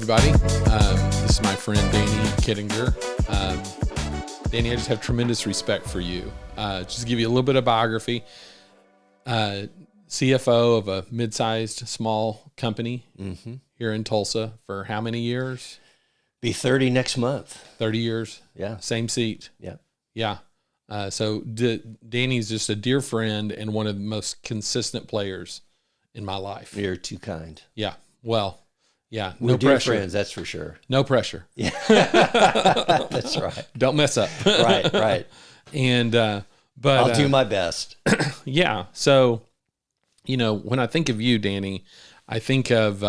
everybody. This is my friend Danny Kittinger. Danny, I just have tremendous respect for you. Just to give you a little bit of biography. CFO of a mid-sized small company here in Tulsa for how many years? Be 30 next month. 30 years. Yeah. Same seat. Yeah. Yeah. So Danny's just a dear friend and one of the most consistent players in my life. You're too kind. Yeah. Well, yeah. We're No dear pressure. friends, that's for sure. No pressure. Yeah. That's right. Don't mess up. Right. And, but I'll do my best. Yeah. So, when I think of you, Danny, I think of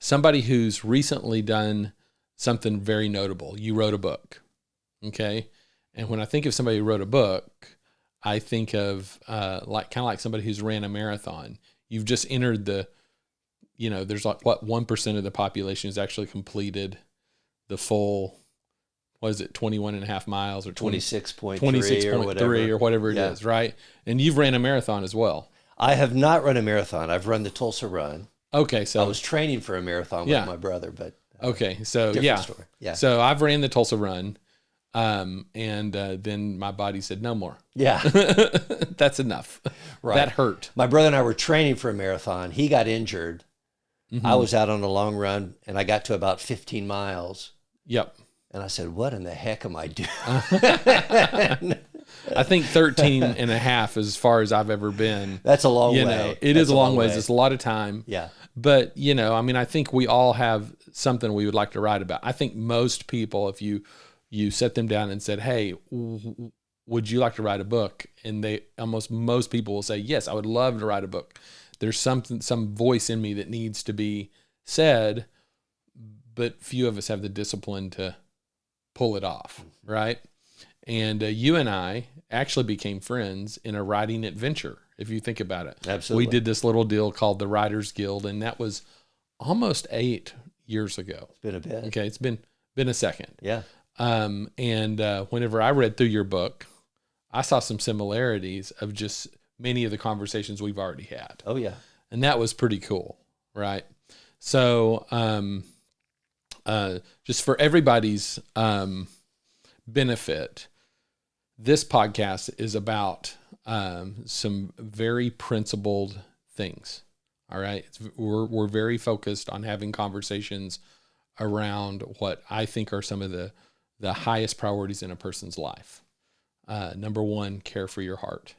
somebody who's recently done something very notable. You wrote a book. Okay. And when I think of somebody who wrote a book, I think of like somebody who's ran a marathon. You've just entered there's 1% of the population has actually completed the full, 21 and a half miles or 26.3 or whatever it is, right? And you've ran a marathon as well. I have not run a marathon. I've run the Tulsa Run. Okay, so I was training for a marathon with my brother, but okay, so different story. Yeah. So I've ran the Tulsa Run, and then my body said no more. Yeah. That's enough. Right. That hurt. My brother and I were training for a marathon. He got injured. I was out on a long run, and I got to about 15 miles. Yep. And I said, what in the heck am I doing? I think 13 and a half is as far as I've ever been. That's a long way. It is a long ways. It's a lot of time. Yeah. But, I think we all have something we would like to write about. I think most people, if you set them down and said, hey, would you like to write a book? And most people will say, yes, I would love to write a book. There's some voice in me that needs to be said, but few of us have the discipline to pull it off, right? And you and I actually became friends in a writing adventure, if you think about it. Absolutely. We did this little deal called the Writers Guild, and that was almost 8 years ago. It's been a bit. Okay, it's been a second. Yeah. And whenever I read through your book, I saw some similarities of just many of the conversations we've already had. Oh, yeah. And that was pretty cool, right? So just for everybody's benefit, this podcast is about some very principled things, all right? We're very focused on having conversations around what I think are some of the highest priorities in a person's life. Number 1, care for your heart.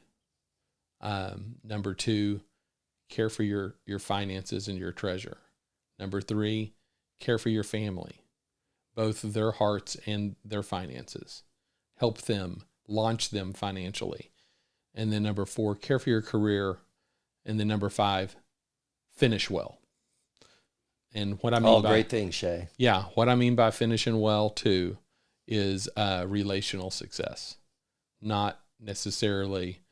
Number 2, care for your finances and your treasure. Number 3, care for your family, both their hearts and their finances. Help them, launch them financially. And then number 4, care for your career. And then number 5, finish well. And what I mean all great things, Shay. Yeah, what I mean by finishing well too is relational success, not necessarily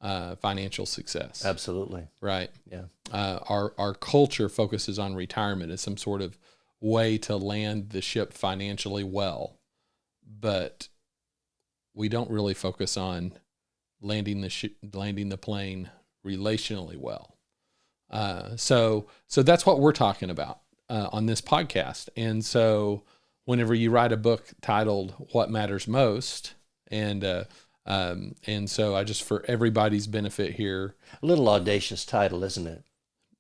financial success. Absolutely. Right. Yeah. Our culture focuses on retirement as some sort of way to land the ship financially well, but we don't really focus on landing the plane relationally well. So that's what we're talking about on this podcast. And so whenever you write a book titled "What Matters Most," and so I just, for everybody's benefit here, a little audacious title, isn't it?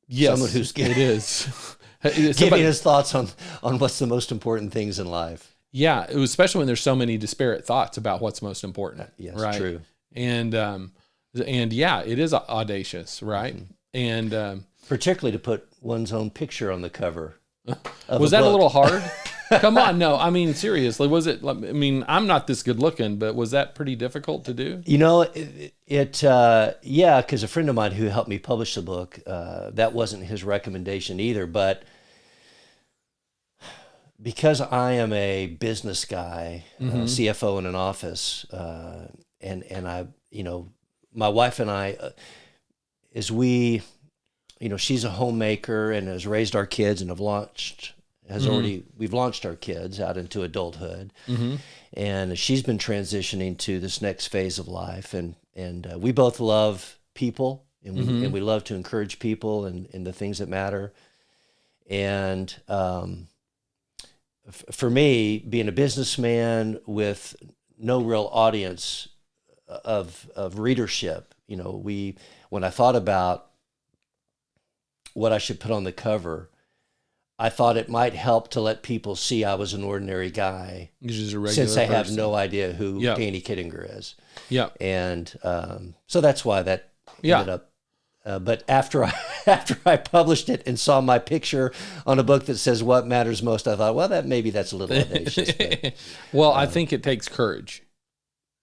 Yes, someone who's it is. Giving his thoughts on what's the most important things in life. Yeah, it was, especially when there's so many disparate thoughts about what's most important. Yes, right? True. And yeah, it is audacious, right? Mm-hmm. And particularly to put one's own picture on the cover. Was that a little hard? Come on, no. I mean, seriously, was it? I mean, I'm not this good looking, but was that pretty difficult to do? Yeah, because a friend of mine who helped me publish the book, that wasn't his recommendation either. But because I am a business guy, CFO in an office, and I, my wife and I, as we, she's a homemaker and has raised our kids and we've launched our kids out into adulthood, and she's been transitioning to this next phase of life, and we both love people, and we love to encourage people and the things that matter, and for me, being a businessman with no real audience of readership, when I thought about what I should put on the cover, I thought it might help to let people see I was an ordinary guy, just a regular since they have person. no idea who Yep. Danny Kittinger is. Yeah. And so that's why that Yeah. ended up. But after I published it and saw my picture on a book that says "What Matters Most," I thought, well, that's a little audacious. But, Well, I think it takes courage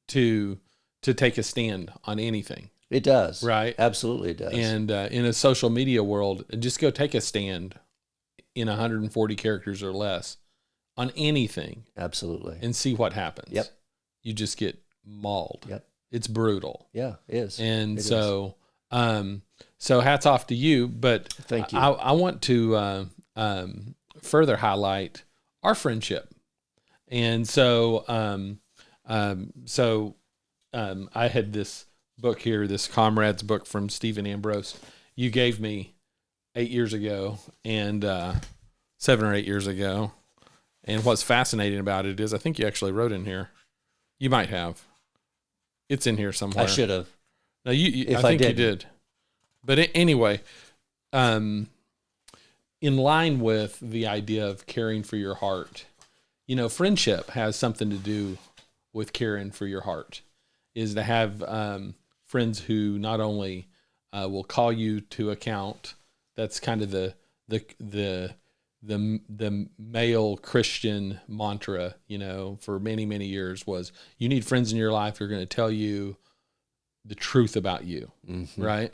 to take a stand on anything. it does, Right. Absolutely, it does. And in a social media world, just go take a stand in 140 characters or less on anything Absolutely, and see what happens. Yep. You just get mauled. Yep. It's brutal. Yeah, it is. And It so, so hats off to you. But Thank you. I want to further highlight our friendship. And so, I had this book here, this Comrades book from Stephen Ambrose. You gave me 8 years ago, and 7 or 8 years ago. And what's fascinating about it is, I think you actually wrote in here. You might have. It's in here somewhere. I should have. No, I I think you didn't. did. But anyway, in line with the idea of caring for your heart, friendship has something to do with caring for your heart. Is to have friends who not only will call you to account. That's kind of the male Christian mantra, for many, many years was, you need friends in your life who are going to tell you the truth about you, Mm-hmm. right?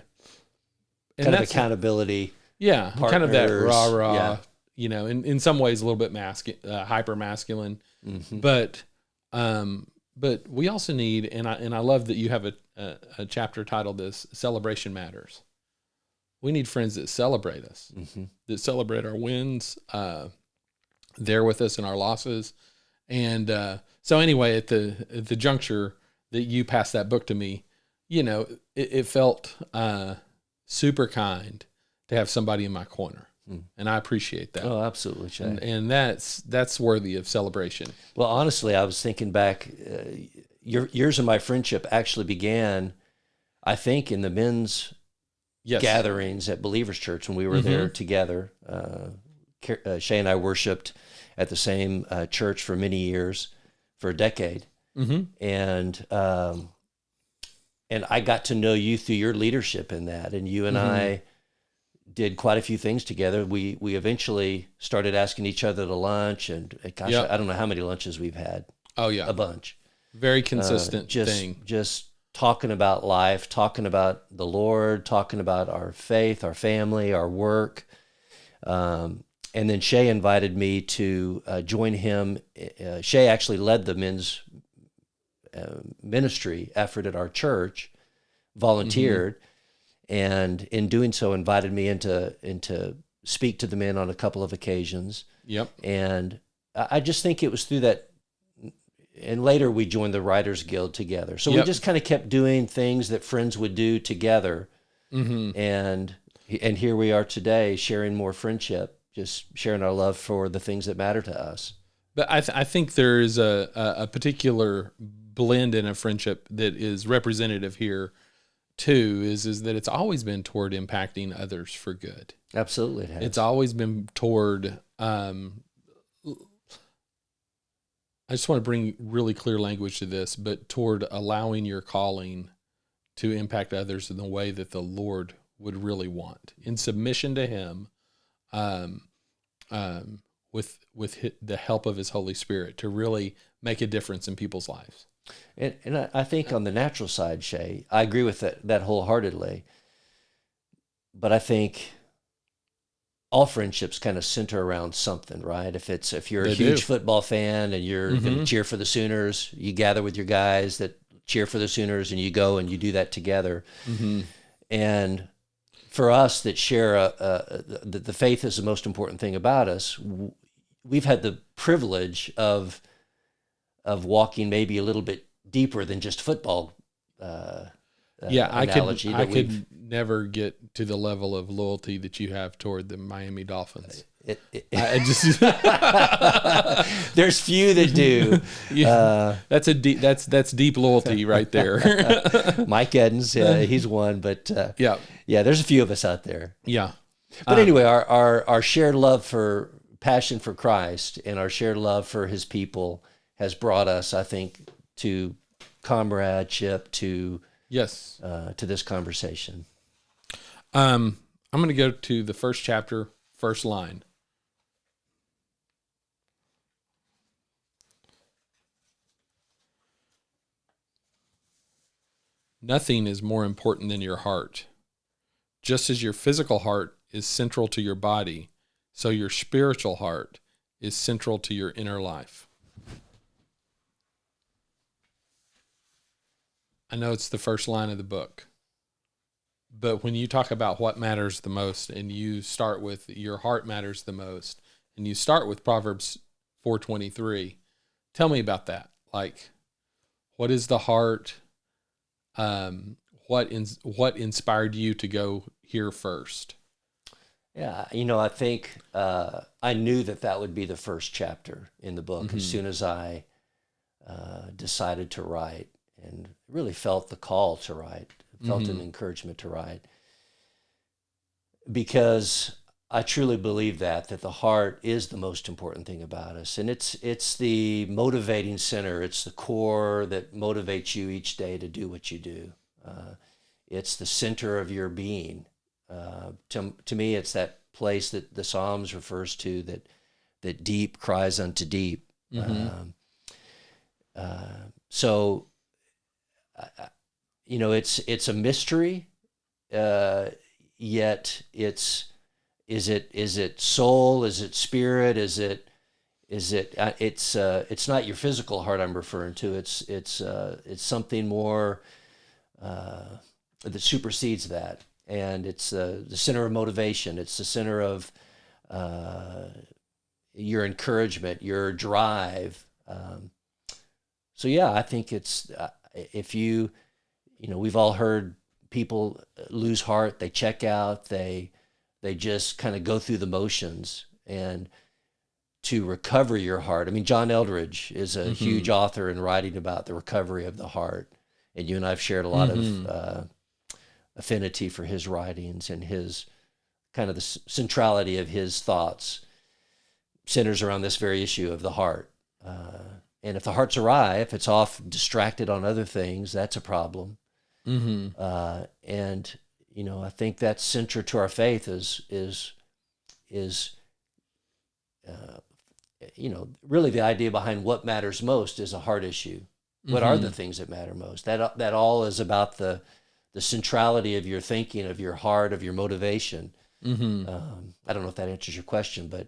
And Kind of that's accountability. yeah, kind of that partners, rah-rah, yeah. in some ways a little bit hyper masculine, Mm-hmm. but we also need, and I love that you have a chapter titled this, Celebration Matters. We need friends that celebrate us, Mm-hmm. that celebrate our wins, there with us in our losses. And so anyway, at the juncture that you passed that book to me, it felt super kind to have somebody in my corner. And I appreciate that. Oh, absolutely, Shay. And that's worthy of celebration. Well, honestly, I was thinking back, years of my friendship actually began, I think, in the men's Yes. gatherings at Believers Church when we were there together. Shay and I worshiped at the same church for many years, for a decade. Mm-hmm. And I got to know you through your leadership in that. And you and I did quite a few things together. We eventually started asking each other to lunch, and gosh, Yep. I don't know how many lunches we've had. Oh yeah. A bunch. Very consistent thing. Just talking about life, talking about the Lord, talking about our faith, our family, our work. And then Shay invited me to join him. Shay actually led the men's ministry effort at our church, volunteered, and in doing so invited me into speak to the men on a couple of occasions. Yep. And I just think it was through that. And later we joined the Writers Guild together. So we Yep. just kind of kept doing things that friends would do together. Mm-hmm. And here we are today, sharing more friendship, just sharing our love for the things that matter to us. But I think there is a particular blend in a friendship that is representative here too, is that it's always been toward impacting others for good. Absolutely, it has. It's always been toward, I just want to bring really clear language to this, but toward allowing your calling to impact others in the way that the Lord would really want, in submission to Him, with the help of His Holy Spirit to really make a difference in people's lives. And I think on the natural side, Shay, I agree with that wholeheartedly. But I think all friendships kind of center around something, right? If you're a They huge do. football fan and you're going to cheer for the Sooners, you gather with your guys that cheer for the Sooners, and you go and you do that together. Mm-hmm. And for us that share the faith is the most important thing about us, we've had the privilege of walking maybe a little bit deeper than just football. Analogy I could never get to the level of loyalty that you have toward the Miami Dolphins. I just There's few that do. that's deep loyalty right there. Mike Edens, he's one, but Yeah. yeah, there's a few of us out there. Yeah. But anyway, our shared love for passion for Christ and our shared love for His people has brought us, I think, to comradeship, to Yes. to this conversation. I'm going to go to the first chapter, first line. Nothing is more important than your heart. Just as your physical heart is central to your body, so your spiritual heart is central to your inner life. I know it's the first line of the book, but when you talk about what matters the most and you start with your heart matters the most and you start with Proverbs 4:23, tell me about that. Like, what is the heart? What inspired you to go here first? Yeah, I think I knew that would be the first chapter in the book as soon as I decided to write, and really felt the call to write, felt an encouragement to write, because I truly believe that the heart is the most important thing about us, and it's the motivating center. It's the core that motivates you each day to do what you do. It's the center of your being. To me, it's that place that the Psalms refers to, that deep cries unto deep. So, it's a mystery, yet is it soul? Is it spirit? It's not your physical heart I'm referring to. It's something more that supersedes that. And it's the center of motivation. It's the center of your encouragement, your drive. So yeah, I think it's if we've all heard people lose heart, they check out, they just kind of go through the motions. And to recover your heart, I mean, John Eldredge is a huge author in writing about the recovery of the heart, and you and I have shared a lot of affinity for his writings, and his kind of the centrality of his thoughts centers around this very issue of the heart. And if the heart's awry, if it's off distracted on other things, that's a problem. And I think that's central to our faith is really the idea behind what matters most is a heart issue. What are the things that matter most? That all is about the centrality of your thinking, of your heart, of your motivation. I don't know if that answers your question, but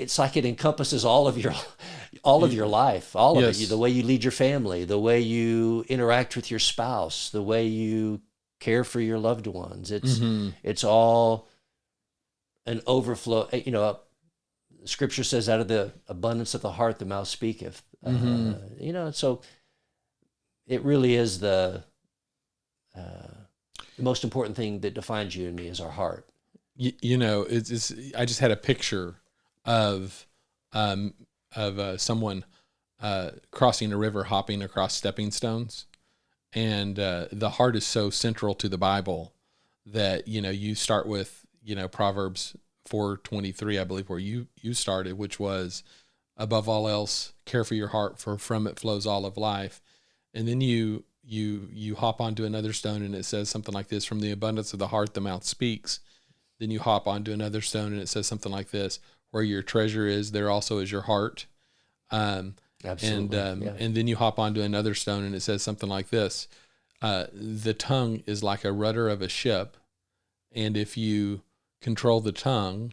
it's like it encompasses all of your life, all of it. The way you lead your family, the way you interact with your spouse, the way you care for your loved ones. It's all an overflow. Scripture says, out of the abundance of the heart, the mouth speaketh. So it really is the most important thing that defines you and me is our heart. It's I just had a picture of someone crossing a river, hopping across stepping stones, and the heart is so central to the Bible that you start with Proverbs 4:23, I believe, where you started, which was, above all else, care for your heart, for from it flows all of life. And then you hop onto another stone, and it says something like this: from the abundance of the heart, the mouth speaks. Then you hop onto another stone, and it says something like this: where your treasure is, there also is your heart. Absolutely. And then you hop onto another stone, and it says something like this: the tongue is like a rudder of a ship, and if you control the tongue,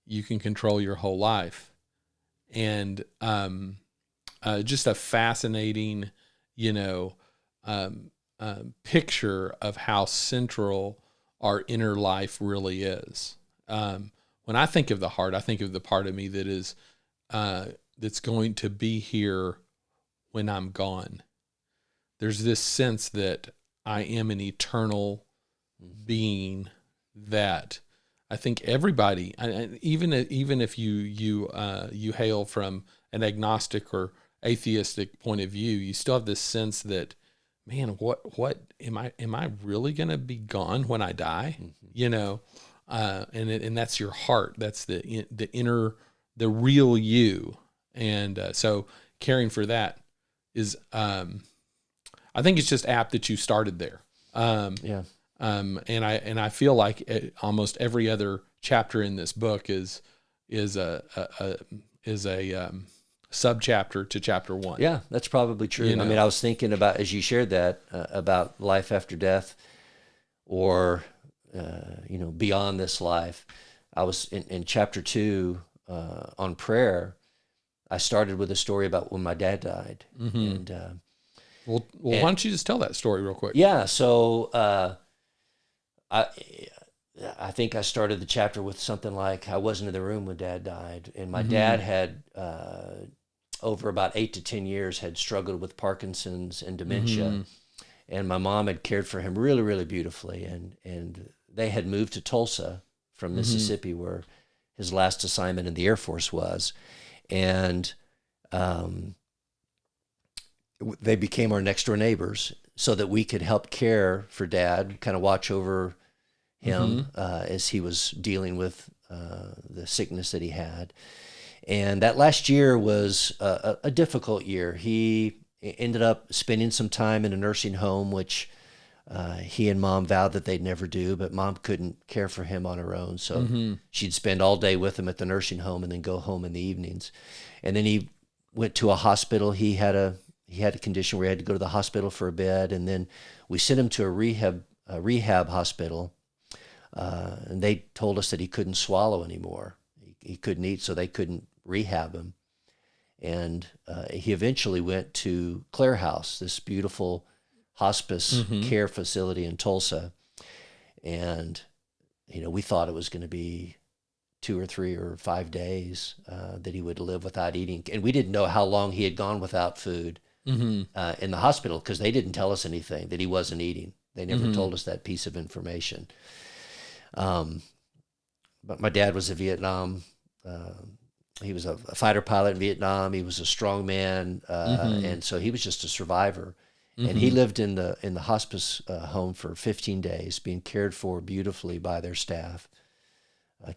you can control your whole life. And just a fascinating, picture of how central our inner life really is. When I think of the heart, I think of the part of me that is that's going to be here when I'm gone. There's this sense that I am an eternal being that I think everybody, even if you hail from an agnostic or atheistic point of view, you still have this sense that, man, what am I really going to be gone when I die? And that's your heart. That's the inner, the real you. And so caring for that is, I think it's just apt that you started there. Yeah. And I feel like almost every other chapter in this book is a subchapter to chapter 1. Yeah, that's probably true. I mean, I was thinking about, as you shared that, about life after death, or beyond this life. I was in chapter 2 on prayer. I started with a story about when my dad died, and why don't you just tell that story real quick? Yeah, so I think I started the chapter with something like, I wasn't in the room when Dad died, and my dad had over about 8 to 10 years had struggled with Parkinson's and dementia, and my mom had cared for him really, really beautifully, and they had moved to Tulsa from Mississippi, where his last assignment in the Air Force was, and they became our next door neighbors so that we could help care for Dad, kind of watch over him as he was dealing with the sickness that he had. And that last year was a difficult year. He ended up spending some time in a nursing home, which he and Mom vowed that they'd never do, but Mom couldn't care for him on her own. So she'd spend all day with him at the nursing home and then go home in the evenings. And then he went to a hospital. He had a condition where he had to go to the hospital for a bed, and then we sent him to a rehab hospital, and they told us that he couldn't swallow anymore. He couldn't eat, so they couldn't rehab him. And he eventually went to Clare House, this beautiful hospice care facility in Tulsa. And, we thought it was going to be 2 or 3 or 5 days that he would live without eating. And we didn't know how long he had gone without food in the hospital, because they didn't tell us anything, that he wasn't eating. They never told us that piece of information. But my dad was a Vietnam, he was a fighter pilot in Vietnam. He was a strong man, and so he was just a survivor. And he lived in the hospice home for 15 days, being cared for beautifully by their staff.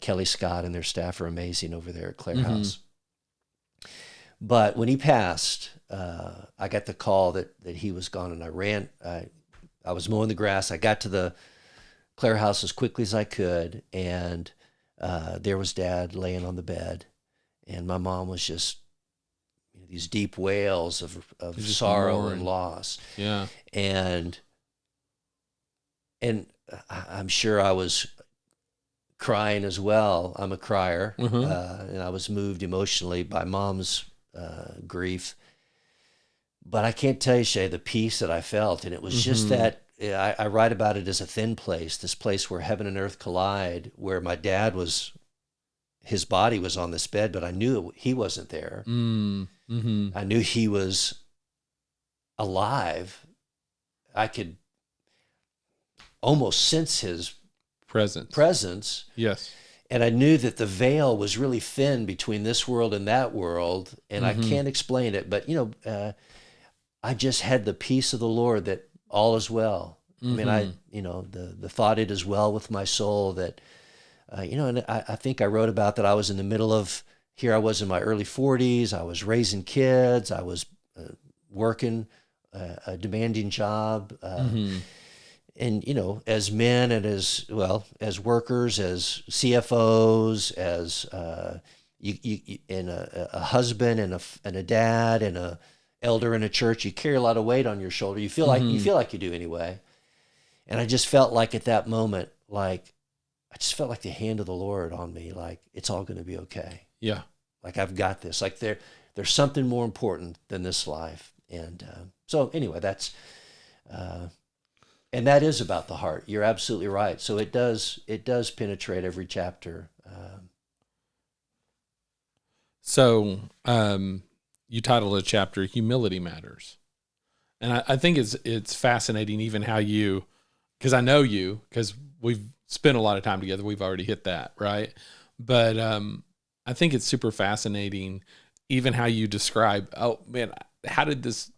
Kelly Scott and their staff are amazing over there at Clare House. But when he passed, I got the call that he was gone, and I ran. I was mowing the grass. I got to the Clare House as quickly as I could, and there was Dad laying on the bed, and my mom was just these deep wails of sorrow and loss. Yeah, and I'm sure I was crying as well. I'm a crier, and I was moved emotionally by Mom's grief. But I can't tell you, Shay, the peace that I felt, and it was just that. I write about it as a thin place, this place where heaven and earth collide, where my dad was, his body was on this bed, but I knew he wasn't there. I knew he was alive. I could almost sense his presence. Yes. And I knew that the veil was really thin between this world and that world, and I can't explain it, but I just had the peace of the Lord that all is well. I mean, the thought, it is well with my soul, that, and I think I wrote about that. I was in the middle of, here I was in my early 40s. I was raising kids. I was working a demanding job. And, as men and as workers, as CFOs, as and a husband and a dad and a elder in a church, you carry a lot of weight on your shoulder. You feel like you do anyway. And I just felt like at that moment, I just felt like the hand of the Lord on me, like it's all going to be okay. Yeah. Like I've got this. Like there's something more important than this life. And so anyway, that's and that is about the heart. You're absolutely right. So it does penetrate every chapter. So you titled a chapter "Humility Matters," and I think it's fascinating, even how you, because I know you, because we've spent a lot of time together. We've already hit that, right? But I think it's super fascinating, even how you describe. Oh man, how did this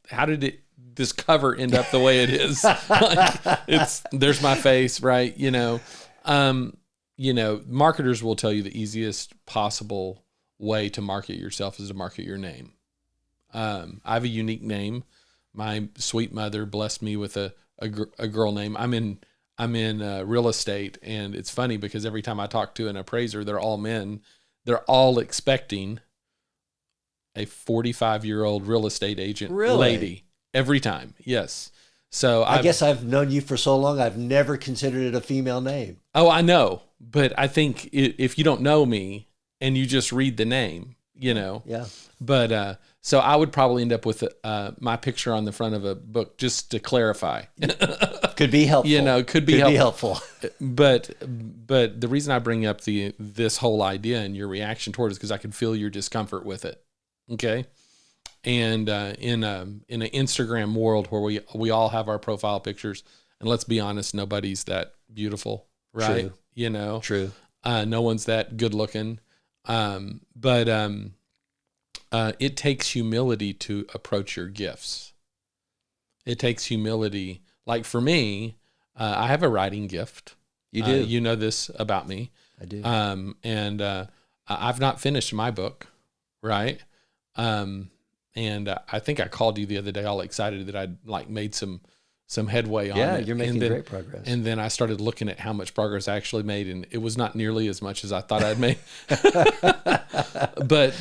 cover end up the way it is? Like, there's my face, right? Marketers will tell you the easiest possible way to market yourself is to market your name. I have a unique name. My sweet mother blessed me with a girl name. I'm in real estate, and it's funny because every time I talk to an appraiser, they're all men. They're all expecting a 45-year-old real estate agent lady every time. Yes. So I guess I've known you for so long, I've never considered it a female name. Oh, I know. But I think if you don't know me and you just read the name, Yeah. But so I would probably end up with my picture on the front of a book just to clarify. Could be helpful. Could be helpful. But the reason I bring up this whole idea and your reaction toward it is because I can feel your discomfort with it. Okay. And in an Instagram world where we all have our profile pictures, and let's be honest, nobody's that beautiful, right? True. True. No one's that good looking. But it takes humility to approach your gifts. It takes humility. Like for me, I have a writing gift. You do. You know this about me. I do. And I've not finished my book, right? And I think I called you the other day all excited that I'd made some headway on it. Yeah, you're making great progress. And then I started looking at how much progress I actually made, and it was not nearly as much as I thought I'd made. but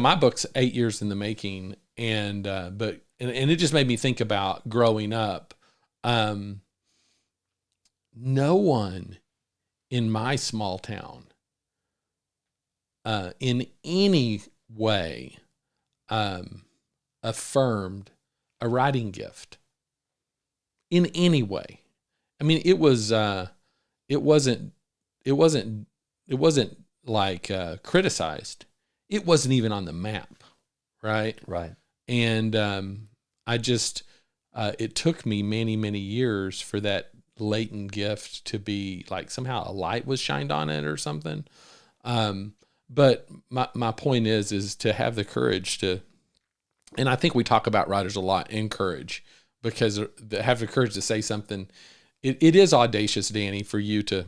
my book's 8 years in the making, and it just made me think about growing up. No one in my small town, in any way, affirmed a writing gift in any way. I mean, it wasn't like criticized. It wasn't even on the map. Right. Right. And, it took me many, many years for that latent gift to be like somehow a light was shined on it or something. But my point is to have the courage to, and I think we talk about writers a lot in courage, because have the courage to say something. It is audacious, Danny, for you to,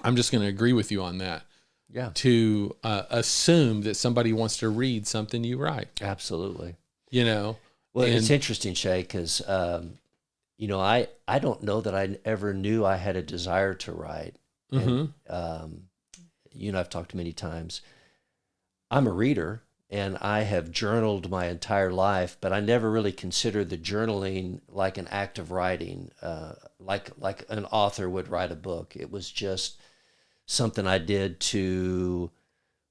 I'm just going to agree with you on that. Yeah. To assume that somebody wants to read something you write. Absolutely. Well, it's interesting, Shay, because, I don't know that I ever knew I had a desire to write. Mm-hmm. And, I've talked many times. I'm a reader, and I have journaled my entire life, but I never really considered the journaling like an act of writing, like an author would write a book. It was just something I did to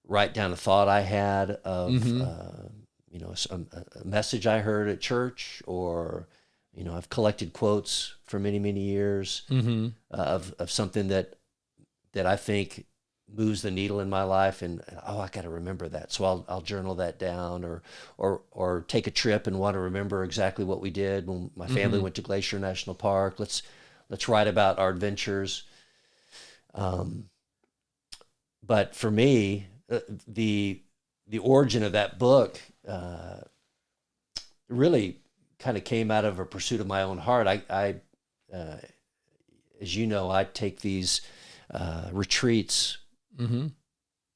write down a thought I had of, a message I heard at church, or, I've collected quotes for many, many years of something that I think moves the needle in my life, and I got to remember that, so I'll journal that down, or take a trip and want to remember exactly what we did when my family went to Glacier National Park. Let's write about our adventures. But for me, the origin of that book really kind of came out of a pursuit of my own heart. I as you know, I take these retreats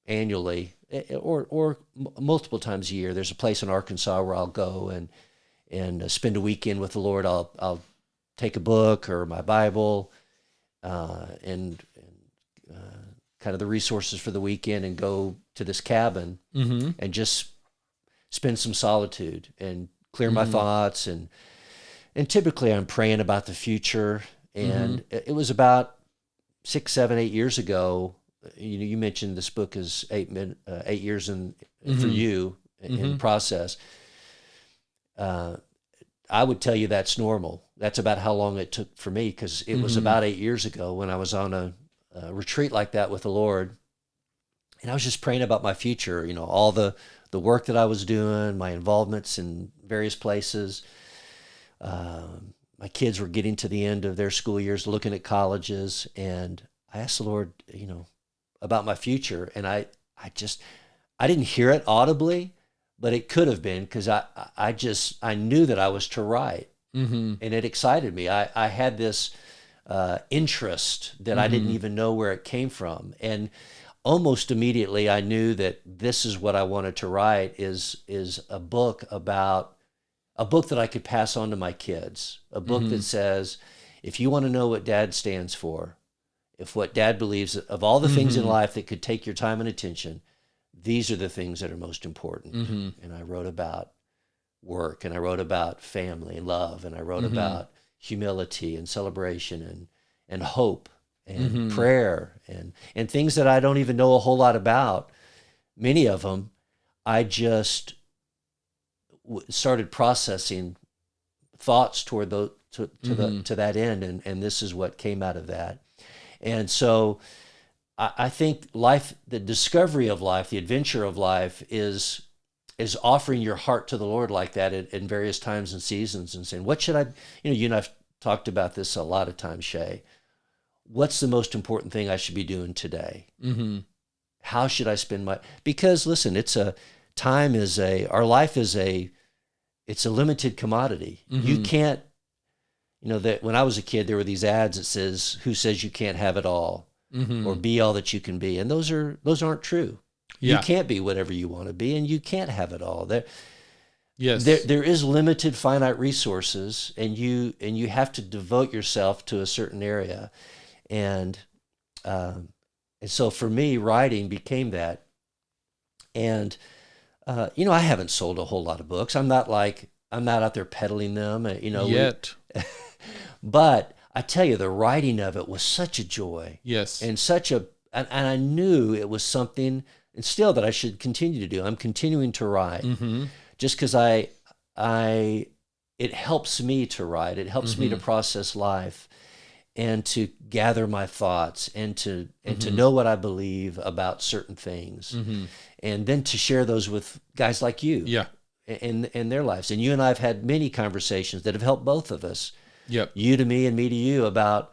annually, or multiple times a year. There's a place in Arkansas where I'll go and spend a weekend with the Lord. I'll take a book or my Bible and kind of the resources for the weekend, and go to this cabin and just spend some solitude and clear my thoughts. And typically I'm praying about the future. And it was about 6, 7, 8 years ago. You mentioned this book is 8 years for you in the process. I would tell you that's normal. That's about how long it took for me, because it was about 8 years ago when I was on a retreat like that with the Lord, and I was just praying about my future. All the work that I was doing, my involvements in various places. My kids were getting to the end of their school years, looking at colleges, and I asked the Lord, about my future, and I didn't hear it audibly, but it could have been, because I knew that I was to write, and it excited me. I had this interest that I didn't even know where it came from, and almost immediately I knew that this is what I wanted to write, is a book that I could pass on to my kids, a book that says, if you want to know what Dad stands for, if what Dad believes, of all the things in life that could take your time and attention, these are the things that are most important. And I wrote about work, and I wrote about family and love, and I wrote about humility and celebration and hope and prayer and things that I don't even know a whole lot about. Many of them, I just started processing thoughts toward to that end, and this is what came out of that. And so I think life, the discovery of life, the adventure of life is offering your heart to the Lord like that in various times and seasons, and saying, what should I, you and I've talked about this a lot of times, Shay. What's the most important thing I should be doing today? How should I spend because listen, our life is it's a limited commodity. You can't, that when I was a kid, there were these ads that says, who says you can't have it all, or be all that you can be. And those aren't true. Yeah. You can't be whatever you want to be, and you can't have it all. There is limited, finite resources, and you have to devote yourself to a certain area. And so for me, writing became that. And, I haven't sold a whole lot of books. I'm not out there peddling them, yet. But I tell you, the writing of it was such a joy. Yes. And and I knew it was something, and still, that I should continue to do. I'm continuing to write, just because it helps me to write. It helps me to process life, and to gather my thoughts, and to know what I believe about certain things, and then to share those with guys like you. Yeah. In their lives. And you and I have had many conversations that have helped both of us. Yep. You to me and me to you, that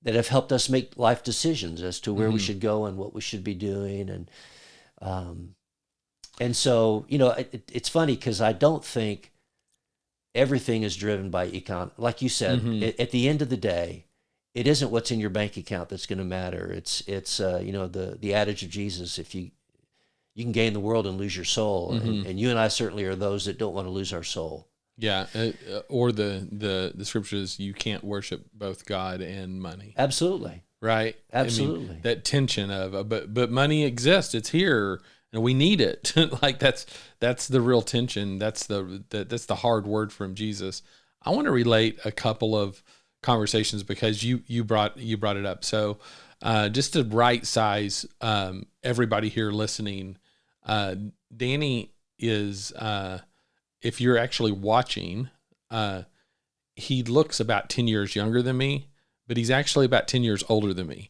have helped us make life decisions as to where we should go and what we should be doing. And so, it's funny, because I don't think everything is driven by like you said, at the end of the day, it isn't what's in your bank account that's going to matter. It's the adage of Jesus, if you can gain the world and lose your soul. And you and I certainly are those that don't want to lose our soul. Yeah, or the scriptures, you can't worship both God and money. Absolutely. Right? Absolutely. I mean, that tension of, but money exists, it's here, and we need it. Like that's the real tension. That's the hard word from Jesus. I want to relate a couple of conversations, because you brought it up. So just to right size everybody here listening, Danny is, if you're actually watching, he looks about 10 years younger than me, but he's actually about 10 years older than me.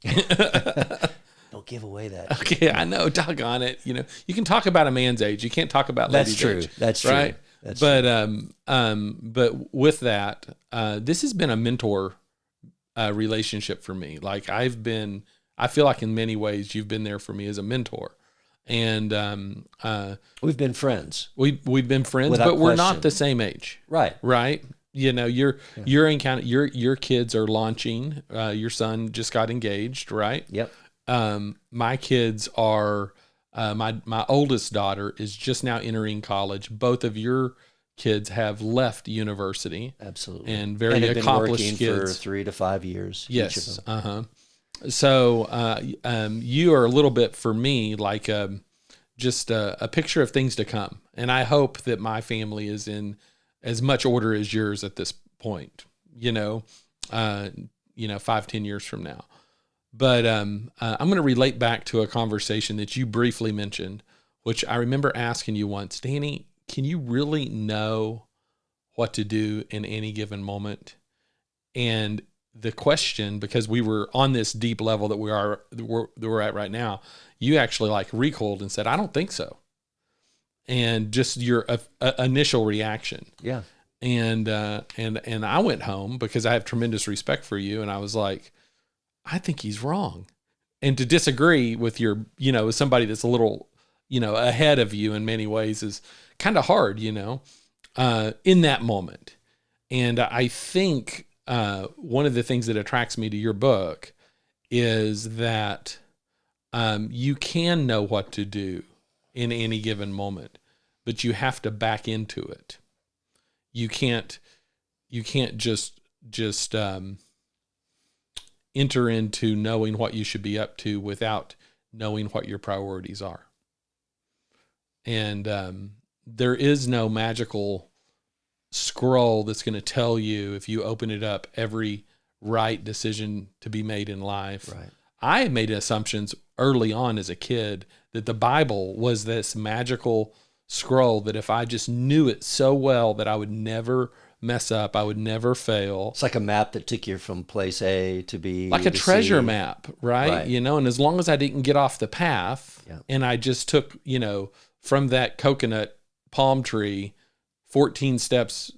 Don't give away that. Okay, I know, doggone it. You can talk about a man's age. You can't talk about ladies' age. That's true. Right? That's true. But with that, this has been a mentor relationship for me. Like I feel like in many ways you've been there for me as a mentor. And we've been friends. We've been friends, but we're not the same age. Right. Your kids are launching. Your son just got engaged, right? Yep. My kids are. My oldest daughter is just now entering college. Both of your kids have left university. Absolutely. And very have accomplished been working kids for 3 to 5 years. Yes. So you are a little bit for me like just a picture of things to come, and I hope that my family is in as much order as yours at this point. 5-10 years from now. But I'm going to relate back to a conversation that you briefly mentioned, which I remember asking you once, Danny, can you really know what to do in any given moment? And the question, because we were on this deep level that we're at right now, you actually like recoiled and said, I don't think so. And just your initial reaction. Yeah. And I went home because I have tremendous respect for you. And I was like, I think he's wrong. And to disagree with your, with somebody that's a little, ahead of you in many ways is kind of hard, in that moment. And I think one of the things that attracts me to your book is that you can know what to do in any given moment, but you have to back into it. You can't just enter into knowing what you should be up to without knowing what your priorities are. And there is no magical scroll that's going to tell you, if you open it up, every right decision to be made in life. Right. I made assumptions early on as a kid that the Bible was this magical scroll that if I just knew it so well that I would never mess up, I would never fail. It's like a map that took you from place A to B. Like a treasure C. map, right? And as long as I didn't get off the path, and I just took, from that coconut palm tree, 14 steps,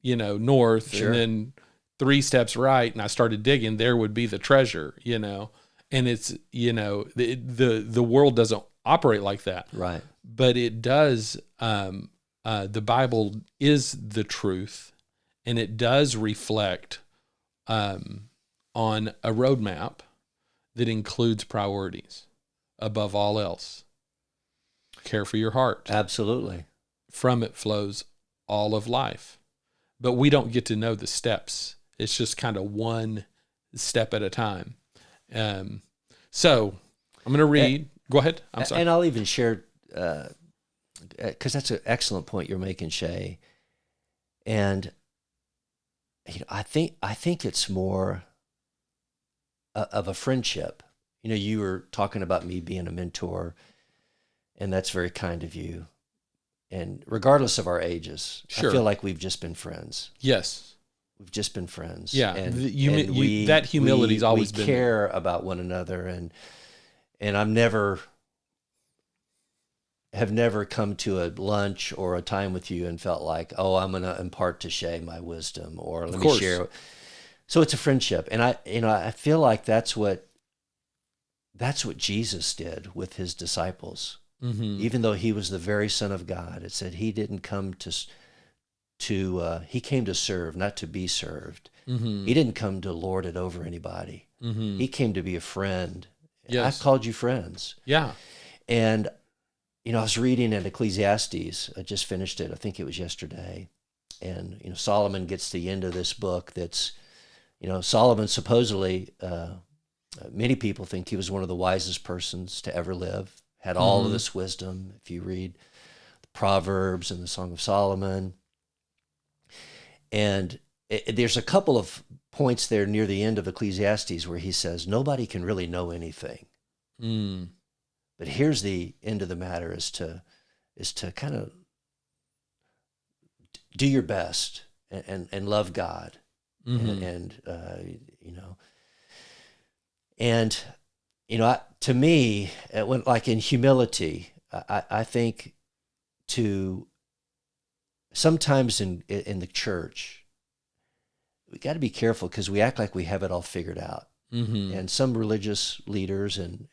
north, Sure. and then 3 steps right, and I started digging, there would be the treasure, and it's, the world doesn't operate like that. Right. But it does, the Bible is the truth, and it does reflect on a roadmap that includes priorities above all else. Care for your heart. Absolutely. From it flows all of life. But we don't get to know the steps. It's just kind of one step at a time. So I'm going to read. Go ahead. I'm sorry. And I'll even share, because that's an excellent point you're making, Shay. And I think it's more of a friendship. You were talking about me being a mentor, and that's very kind of you. And regardless of our ages, sure. I feel like we've just been friends. Yes. We've just been friends. Yeah. And, that humility's always been we care about one another. And I've never come to a lunch or a time with you and felt like, oh, I'm going to impart to Shay my wisdom, or let me share. So it's a friendship. And I feel like that's what Jesus did with his disciples. Mm-hmm. Even though he was the very Son of God, it said he didn't come he came to serve, not to be served. Mm-hmm. He didn't come to lord it over anybody. Mm-hmm. He came to be a friend. Yes. I've called you friends. Yeah. And, I was reading in Ecclesiastes. I just finished it. I think it was yesterday. And, Solomon gets to the end of this book that's, Solomon supposedly, many people think he was one of the wisest persons to ever live. Had all of this wisdom. If you read the Proverbs and the Song of Solomon. And there's a couple of points there near the end of Ecclesiastes where he says, nobody can really know anything. Mm. But here's the end of the matter is to kind of do your best and love God. Mm-hmm. To me, it went like in humility. I think sometimes in the church, we got to be careful because we act like we have it all figured out. Mm-hmm. And some religious leaders and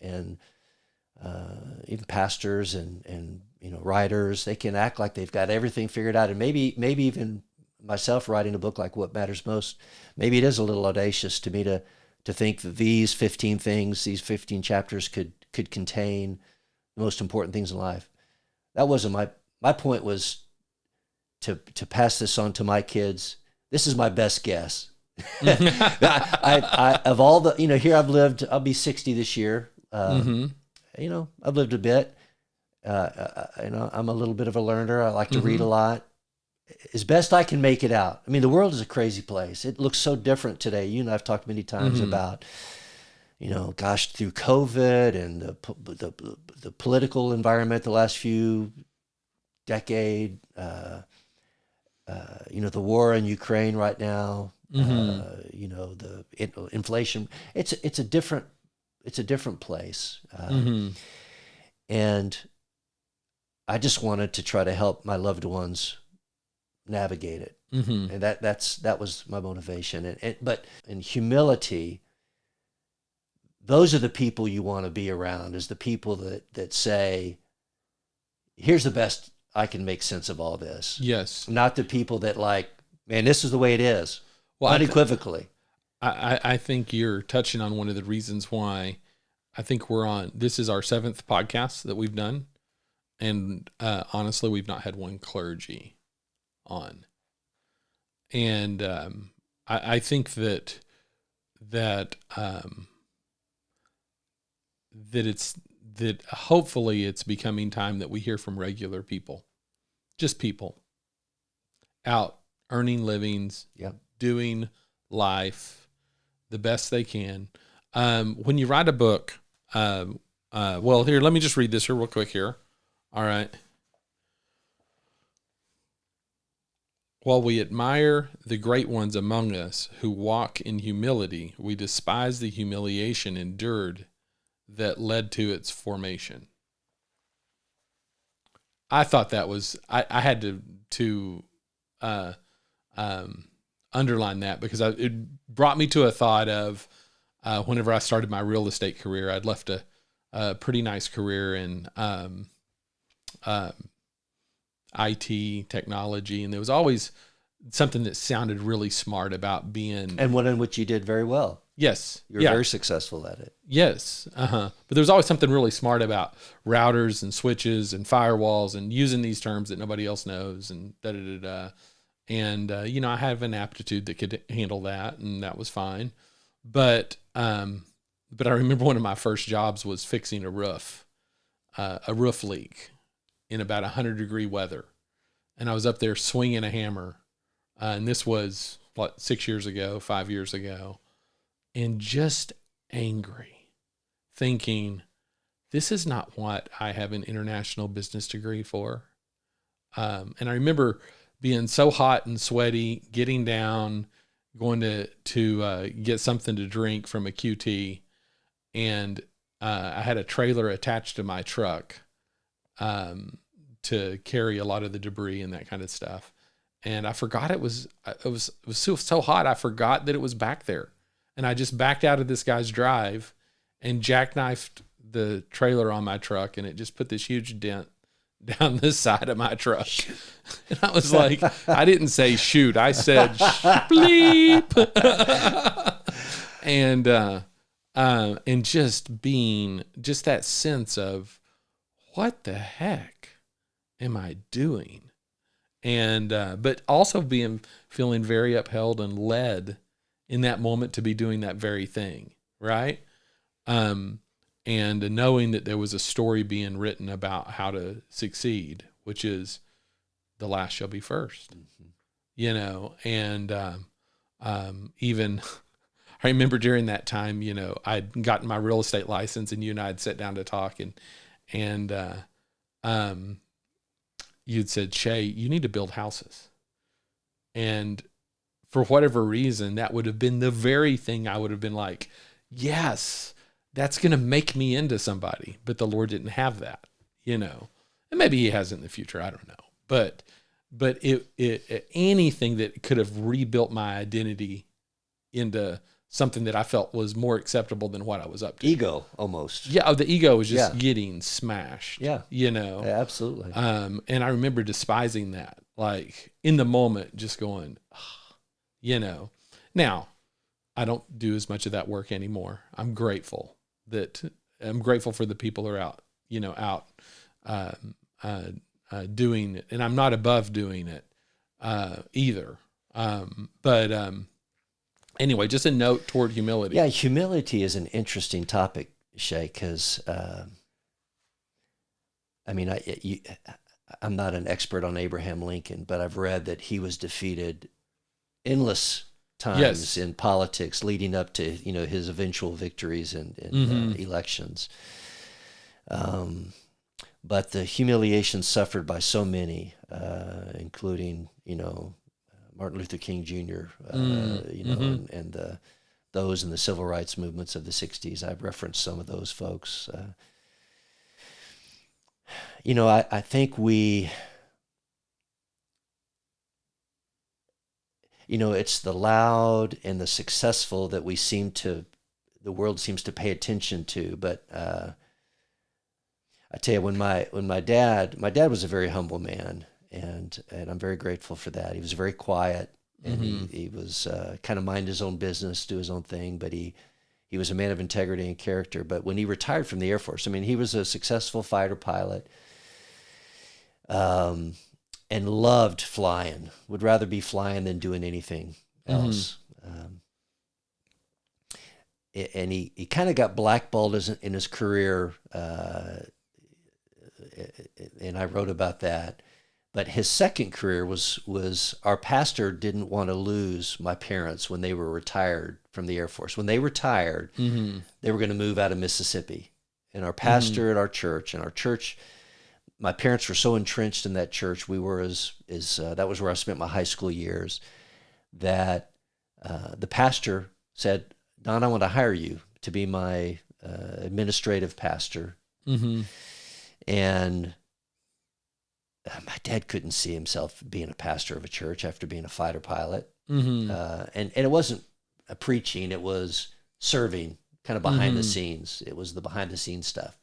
even pastors and writers, they can act like they've got everything figured out. And maybe even myself writing a book like What Matters Most, maybe it is a little audacious to me to think that these 15 things, these 15 chapters could contain the most important things in life. That wasn't my point. Was to pass this on to my kids. This is my best guess. I of all the, here I've lived, I'll be 60 this year. I've lived a bit. I'm a little bit of a learner. I like to read a lot. As best I can make it out. I mean, the world is a crazy place. It looks so different today. You and I've talked many times about, through COVID and the political environment the last few decade, the war in Ukraine right now, the inflation. It's a different place. And I just wanted to try to help my loved ones navigate it. And that was my motivation. But in humility, those are the people you want to be around, is the people that say, here's the best I can make sense of all this. Yes. Not the people that like, man, this is the way it is. Well, unequivocally. I think you're touching on one of the reasons why I think this is our 7th podcast that we've done. And honestly, we've not had one clergy on. And I think that hopefully it's becoming time that we hear from regular people, just people out earning livings, doing life the best they can. When you write a book, well, here, let me just read this here real quick here. All right. While we admire the great ones among us who walk in humility, we despise the humiliation endured that led to its formation. I thought that was, I had to underline that because it brought me to a thought of whenever I started my real estate career. I'd left a pretty nice career in IT technology, and there was always something that sounded really smart about being, and one in which you did very well. Yes, you were very successful at it. Yes, but there was always something really smart about routers and switches and firewalls and using these terms that nobody else knows and da da da da. And I have an aptitude that could handle that, and that was fine. But I remember one of my first jobs was fixing a roof leak in about 100-degree weather. And I was up there swinging a hammer. And this was, 5 years ago. And just angry, thinking, this is not what I have an international business degree for. And I remember being so hot and sweaty, getting down, going to get something to drink from a QT. And I had a trailer attached to my truck to carry a lot of the debris and that kind of stuff. And I forgot it was so hot. I forgot that it was back there. And I just backed out of this guy's drive and jackknifed the trailer on my truck. And it just put this huge dent down the side of my truck. And I was like, I didn't say shoot. I said bleep. And just being just that sense of what the heck am I doing? And, but also feeling very upheld and led in that moment to be doing that very thing. Right. And knowing that there was a story being written about how to succeed, which is the last shall be first, and even I remember during that time, I'd gotten my real estate license, and you and I had sat down to talk, and you'd said, Shay, you need to build houses. And for whatever reason, that would have been the very thing I would have been like, yes, that's going to make me into somebody. But the Lord didn't have that, and maybe he has it in the future. I don't know. But it anything that could have rebuilt my identity into something that I felt was more acceptable than what I was up to. Ego, almost. Yeah, the ego was just getting smashed. Yeah. Yeah, absolutely. And I remember despising that, like in the moment, just going, Now, I don't do as much of that work anymore. I'm grateful for the people who are out, doing it, and I'm not above doing it either. Anyway, just a note toward humility. Yeah, humility is an interesting topic, Shay, because I'm not an expert on Abraham Lincoln, but I've read that he was defeated endless times in politics leading up to his eventual victories in elections. But the humiliation suffered by so many, including Martin Luther King Jr. And those in the civil rights movements of the '60s. I've referenced some of those folks. I think it's the loud and the successful that we seem to the world seems to pay attention to. But I tell you, when my dad was a very humble man, and I'm very grateful for that. He was very quiet, and he was kind of mind his own business, do his own thing, but he was a man of integrity and character. But when he retired from the Air Force, I mean, he was a successful fighter pilot, and loved flying, would rather be flying than doing anything else. And he kind of got blackballed in his career, and I wrote about that. But his second career was our pastor didn't want to lose my parents when they were retired from the Air Force. When they retired, they were going to move out of Mississippi. And our pastor at our church, my parents were so entrenched in that church. We were that was where I spent my high school years, that the pastor said, "Don, I want to hire you to be my administrative pastor." And my dad couldn't see himself being a pastor of a church after being a fighter pilot. And it wasn't a preaching, it was serving, kind of behind the scenes. It was the behind the scenes stuff,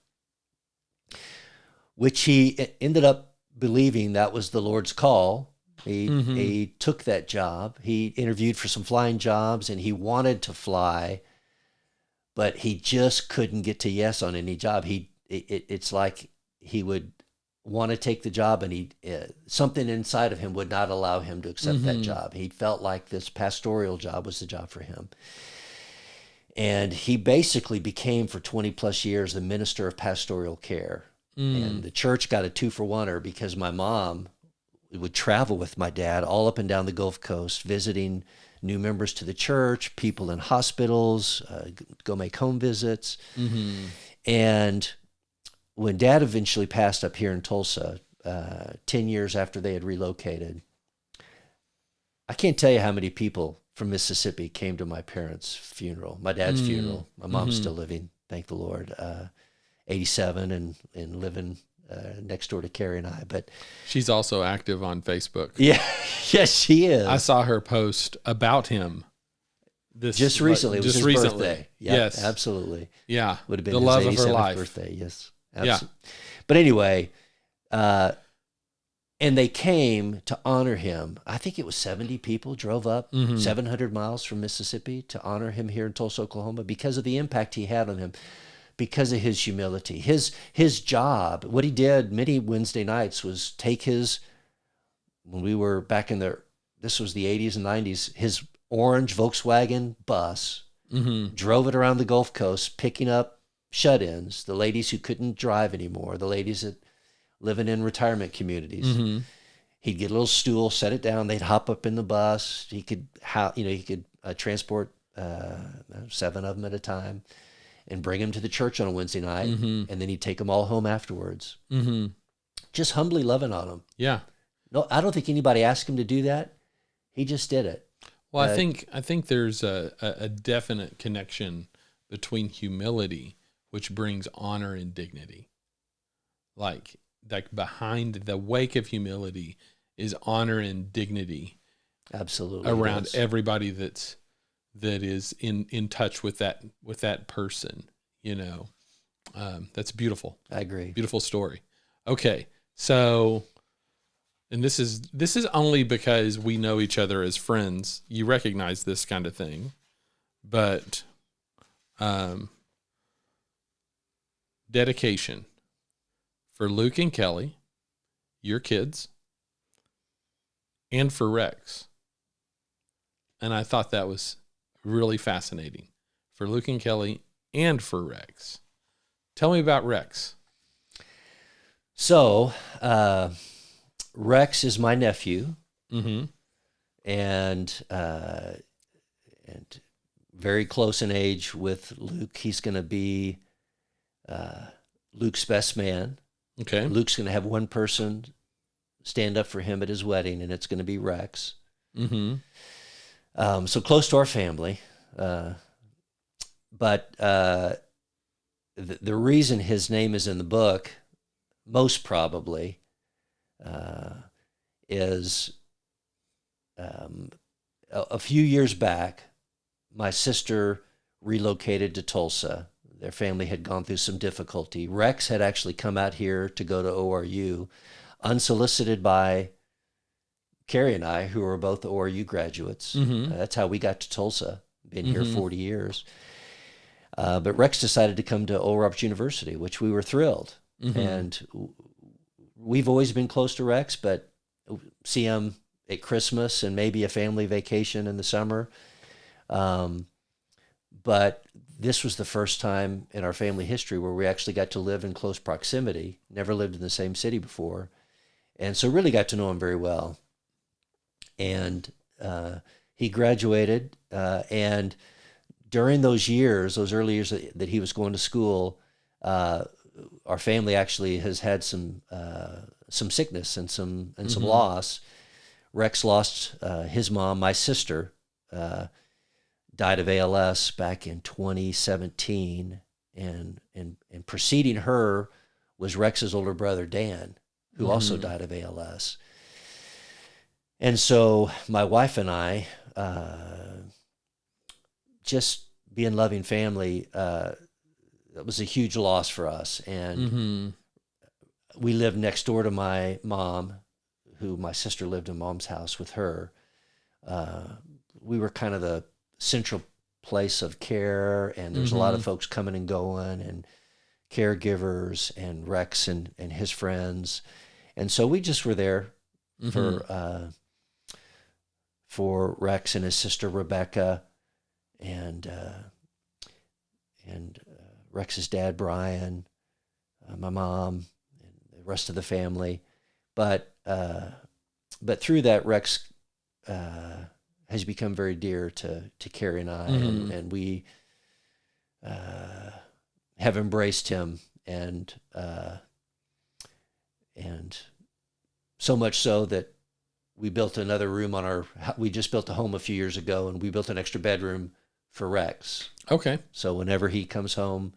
which he ended up believing that was the Lord's call. He took that job. He interviewed for some flying jobs, and he wanted to fly, but he just couldn't get to yes on any job. It's like he would want to take the job, and something inside of him would not allow him to accept that job. He felt like this pastoral job was the job for him. And he basically became, for 20 plus years, the minister of pastoral care. And the church got a 2-for-1-er because my mom would travel with my dad all up and down the Gulf Coast, visiting new members to the church, people in hospitals, go make home visits. And when Dad eventually passed up here in Tulsa, 10 years after they had relocated, I can't tell you how many people from Mississippi came to my parents' funeral, my dad's funeral. My mom's still living, thank the Lord, 87 and living next door to Carrie and I. But she's also active on Facebook. Yeah, yes, she is. I saw her post about him. Just recently. It was his birthday. Yep, yes, absolutely. Yeah, would have been the his love 87th of her life. Birthday. Yes, absolutely. Yeah. But anyway, and they came to honor him. I think it was 70 people drove up 700 miles from Mississippi to honor him here in Tulsa, Oklahoma, because of the impact he had on him, because of his humility. His job, what he did many Wednesday nights was take when we were back this was the 80s and 90s, his orange Volkswagen bus, drove it around the Gulf Coast, picking up shut-ins, the ladies who couldn't drive anymore, the ladies that living in retirement communities. He'd get a little stool, set it down, they'd hop up in the bus. He could transport 7 of them at a time and bring them to the church on a Wednesday night, and then he'd take them all home afterwards. Just humbly loving on them. Yeah. No, I don't think anybody asked him to do that. He just did it. Well, I think there's a definite connection between humility, which brings honor and dignity. Like behind the wake of humility is honor and dignity. Absolutely. Around everybody that is in touch with that person, that's beautiful. I agree. Beautiful story. Okay. So, and this is only because we know each other as friends. You recognize this kind of thing, but, dedication for Luke and Kelly, your kids, and for Rex. And I thought that was really fascinating, for Luke and Kelly and for Rex. Tell me about Rex. So, Rex is my nephew, and very close in age with Luke. He's going to be Luke's best man. Okay. Luke's going to have one person stand up for him at his wedding, and it's going to be Rex. So close to our family. But the reason his name is in the book, most probably, is a few years back, my sister relocated to Tulsa. Their family had gone through some difficulty. Rex had actually come out here to go to ORU, unsolicited by Carrie and I, who were both ORU graduates. That's how we got to Tulsa, been here 40 years. But Rex decided to come to Oral Roberts University, which we were thrilled. And we've always been close to Rex, but see him at Christmas and maybe a family vacation in the summer. But this was the first time in our family history where we actually got to live in close proximity, never lived in the same city before. And so really got to know him very well. And he graduated, and during those years, those early years that he was going to school, our family actually has had some sickness and some loss. Rex lost his mom, my sister, died of ALS back in 2017, and preceding her was Rex's older brother Dan, who also died of ALS. And so my wife and I, just being loving family, that was a huge loss for us. And we lived next door to my mom, who my sister lived in Mom's house with her. We were kind of the central place of care, and there's a lot of folks coming and going, and caregivers, and Rex and his friends. And so we just were there for Rex and his sister Rebecca, and Rex's dad Brian, my mom, and the rest of the family. But through that, Rex has become very dear to Carrie and I, and we have embraced him, and so much so that we built another room we just built a home a few years ago, and we built an extra bedroom for Rex. Okay. So whenever he comes home,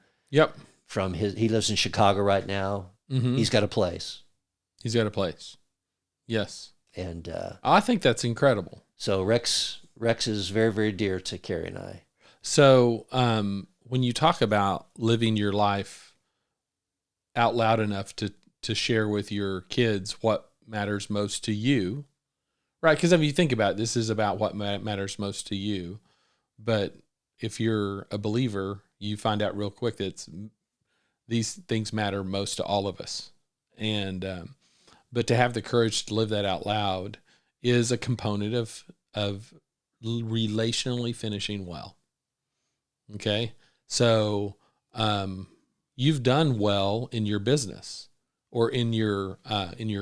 from he lives in Chicago right now. He's got a place. He's got a place. Yes. And I think that's incredible. So Rex is very, very dear to Carrie and I. So when you talk about living your life out loud enough to share with your kids what matters most to you, right? Because if you think about it, this is about what matters most to you. But if you're a believer, you find out real quick that these things matter most to all of us. And but to have the courage to live that out loud is a component of relationally finishing well. Okay, so you've done well in your business or in your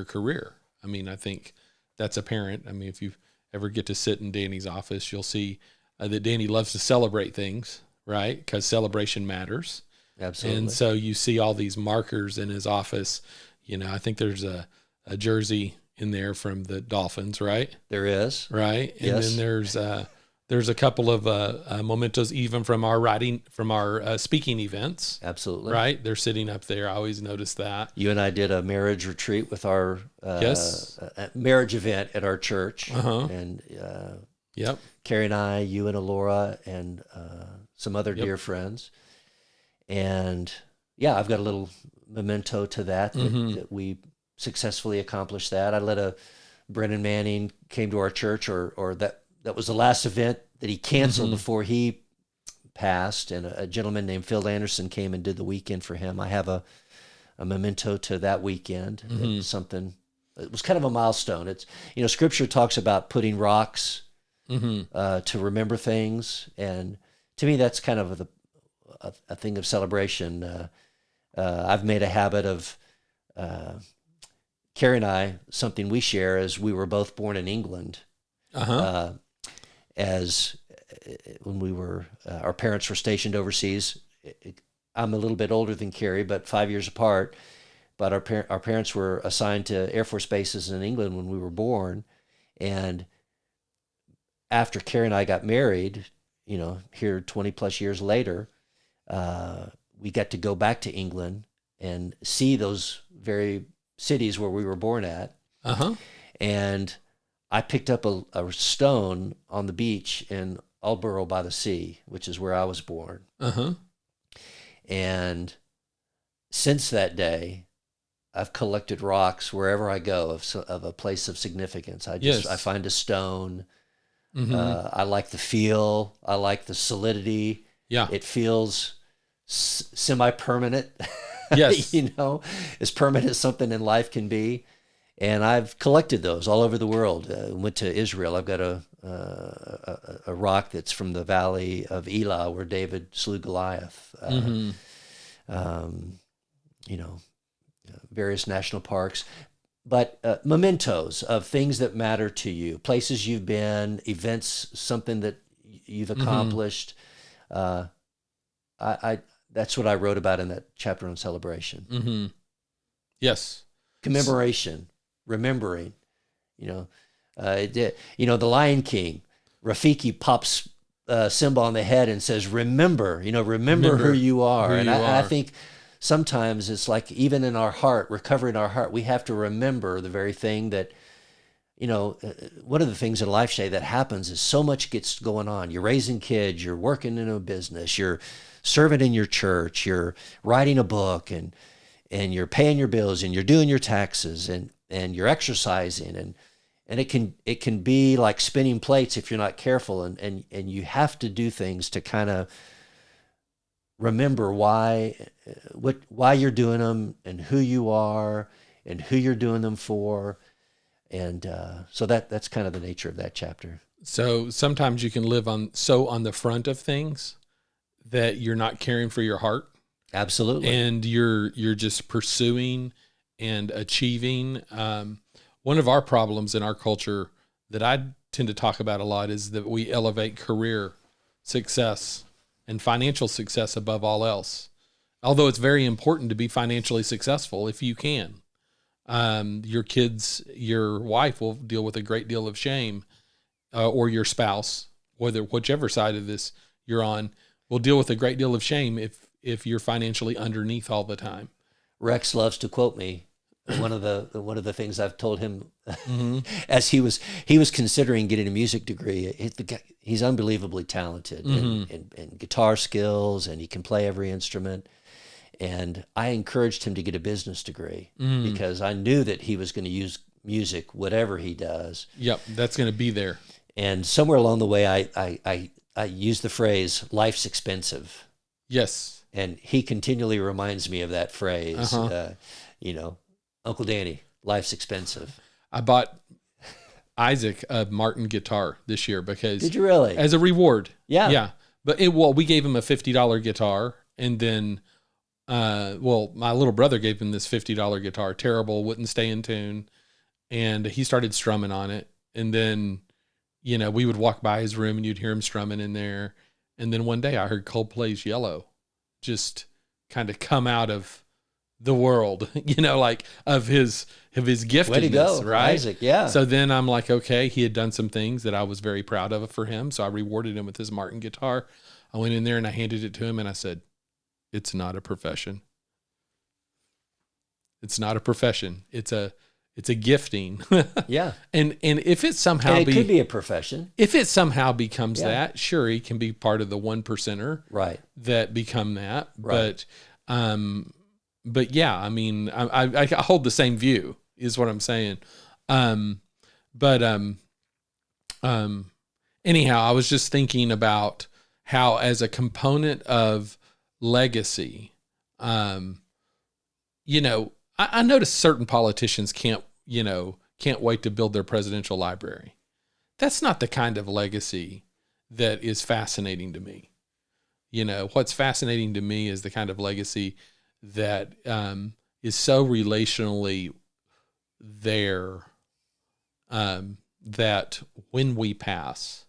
career. I mean, I think that's apparent. I mean, if you ever get to sit in Danny's office, you'll see that Danny loves to celebrate things, right? Because celebration matters. Absolutely. And so you see all these markers in his office. You know, I think there's a jersey in there from the Dolphins, right? There is. Right. And yes. Then there's a couple of mementos even from our speaking events. Absolutely. Right. They're sitting up there. I always notice that. You and I did a marriage retreat with our marriage event at our church. And yep. Carrie and I, you and Alora, and some other dear friends. And yeah, I've got a little memento to that we successfully accomplished that. I let Brennan Manning came to our church, or that was the last event that he canceled before he passed, and a gentleman named Phil Anderson came and did the weekend for him. I have a memento to that weekend. It was something. It was kind of a milestone. It's, Scripture talks about putting rocks to remember things, and to me, that's kind of a thing of celebration. I've made a habit of Carrie and I, something we share is we were both born in England. As when we were, our parents were stationed overseas. I'm a little bit older than Carrie, but 5 years apart. But our parents were assigned to Air Force bases in England when we were born. And after Carrie and I got married, here 20 plus years later, we got to go back to England and see those very cities where we were born at. And I picked up a stone on the beach in Aldborough by the Sea, which is where I was born. Uh-huh. And since that day, I've collected rocks wherever I go of a place of significance. Yes. I find a stone. Mm-hmm. I like the feel. I like the solidity. Yeah. It feels semi-permanent. Yes. As permanent as something in life can be. And I've collected those all over the world. Went to Israel. I've got a rock that's from the valley of Elah where David slew Goliath. Mm-hmm. Various national parks. But mementos of things that matter to you, places you've been, events, something that you've accomplished. I that's what I wrote about in that chapter on celebration. Mm-hmm. Yes. Commemoration, remembering. The Lion King, Rafiki pops Simba on the head and says, remember who you are. I think sometimes it's like, even in our heart, recovering our heart, we have to remember the very thing that, one of the things in life, Shay, that happens is so much gets going on. You're raising kids, you're working in a business, you're serving in your church, you're writing a book, and you're paying your bills, and you're doing your taxes, and you're exercising, and it can be like spinning plates if you're not careful, and you have to do things to kind of remember why you're doing them, and who you are, and who you're doing them for, and so that's kind of the nature of that chapter. So sometimes you can live on the front of things that you're not caring for your heart. Absolutely. And you're just pursuing and achieving. One of our problems in our culture that I tend to talk about a lot is that we elevate career success and financial success above all else. Although it's very important to be financially successful if you can. Your kids, your wife will deal with a great deal of shame, or your spouse, whichever side of this you're on, will deal with a great deal of shame if you're financially underneath all the time. Rex loves to quote me. One of the things I've told him, Mm-hmm. as he was considering getting a music degree. He's unbelievably talented in guitar skills, and he can play every instrument. And I encouraged him to get a business degree because I knew that he was going to use music, whatever he does. Yep, that's going to be there. And somewhere along the way, I used the phrase, "Life's expensive." Yes. And he continually reminds me of that phrase. Uncle Danny, life's expensive. I bought Isaac a Martin guitar this year because... Did you really? As a reward. Yeah. Yeah. But we gave him a $50 guitar, and then, my little brother gave him this $50 guitar. Terrible, wouldn't stay in tune. And he started strumming on it. And then, we would walk by his room and you'd hear him strumming in there. And then one day I heard Coldplay's Yellow just kind of come out of the world, like of his giftedness. Way to go, right? Isaac, yeah. So then I'm like, okay, he had done some things that I was very proud of for him. So I rewarded him with his Martin guitar. I went in there and I handed it to him and I said, it's not a profession. It's not a profession. It's a gifting. Yeah. And if it somehow it could be a profession. If it somehow becomes that, sure, he can be part of the 1%er right. that become that. Right. But yeah, I mean, I hold the same view is what I'm saying. Anyhow, I was just thinking about how as a component of legacy, I notice certain politicians can't wait to build their presidential library. That's not the kind of legacy that is fascinating to me. What's fascinating to me is the kind of legacy that is so relationally there that when we pass,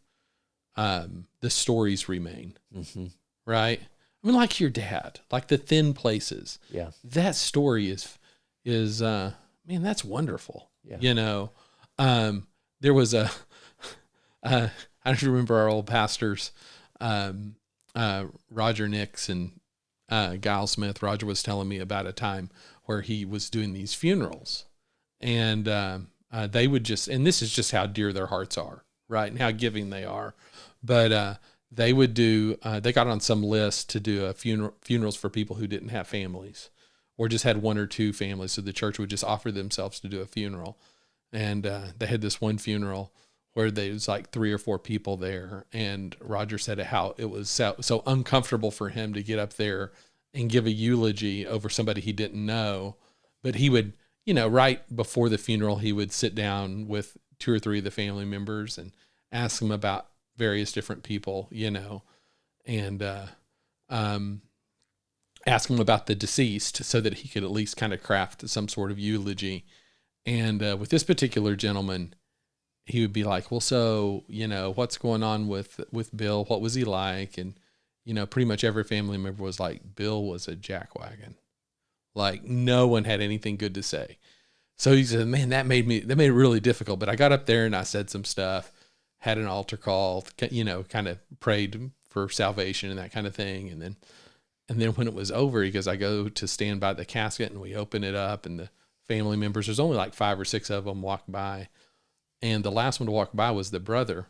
the stories remain. Mm-hmm. Right? I mean, like your dad, like the thin places. Yeah. That story is man, that's wonderful. Yeah. There was I don't remember our old pastors, Roger Nix and Giles Smith. Roger was telling me about a time where he was doing these funerals, and they would just, and this is just how dear their hearts are, right? And how giving they are. But they would do, they got on some list to do funerals for people who didn't have families or just had one or two families. So the church would just offer themselves to do a funeral. And they had this one funeral where there was like 3 or 4 people there. And Roger said how it was so uncomfortable for him to get up there and give a eulogy over somebody he didn't know. But he would, right before the funeral, he would sit down with 2 or 3 of the family members and ask them about various different people, and ask them about the deceased so that he could at least kind of craft some sort of eulogy. And with this particular gentleman, he would be like, well, so, what's going on with Bill? What was he like? And, pretty much every family member was like, Bill was a jackwagon. Like no one had anything good to say. So he said, man, that made it really difficult. But I got up there and I said some stuff, had an altar call, kind of prayed for salvation and that kind of thing. And then when it was over, he goes, I go to stand by the casket and we open it up and the family members, there's only like 5 or 6 of them walk by. And the last one to walk by was the brother.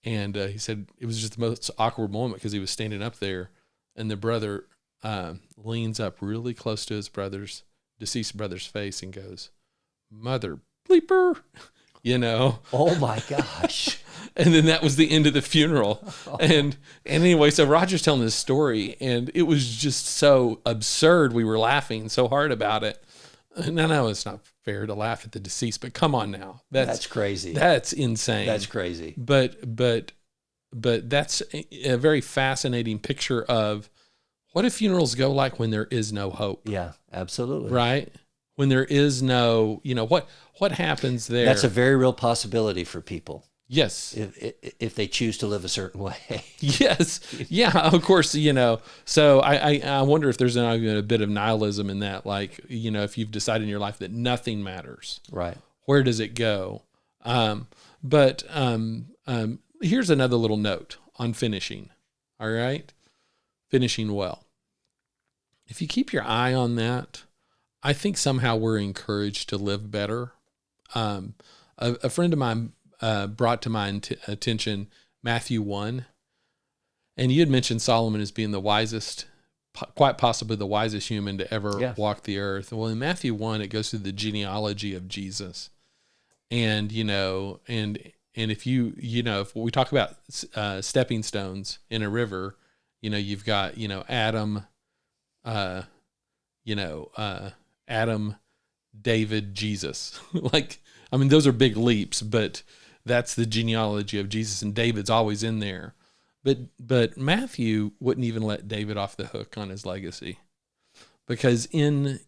And he said it was just the most awkward moment because he was standing up there and the brother leans up really close to his deceased brother's face and goes, mother bleeper, Oh my gosh. And then that was the end of the funeral. And anyway, so Roger's telling this story and it was just so absurd. We were laughing so hard about it. And I know it's not fair to laugh at the deceased, but come on now. That's crazy. That's insane. That's crazy. But that's a very fascinating picture of what do funerals go like when there is no hope? Yeah, absolutely. Right? When there is no, what happens there? That's a very real possibility for people. Yes. If they choose to live a certain way. Yes. Yeah, of course, So I wonder if there's a bit of nihilism in that, like, if you've decided in your life that nothing matters. Right. Where does it go? But here's another little note on finishing. All right? Finishing well. If you keep your eye on that, I think somehow we're encouraged to live better. A friend of mine brought to my attention Matthew 1. And you had mentioned Solomon as being the wisest, quite possibly the wisest human to ever walk the earth. Well, in Matthew 1, it goes through the genealogy of Jesus. And, and if if we talk about stepping stones in a river, you've got, Adam, Adam, David, Jesus. Those are big leaps, but that's the genealogy of Jesus, and David's always in there. But Matthew wouldn't even let David off the hook on his legacy, because in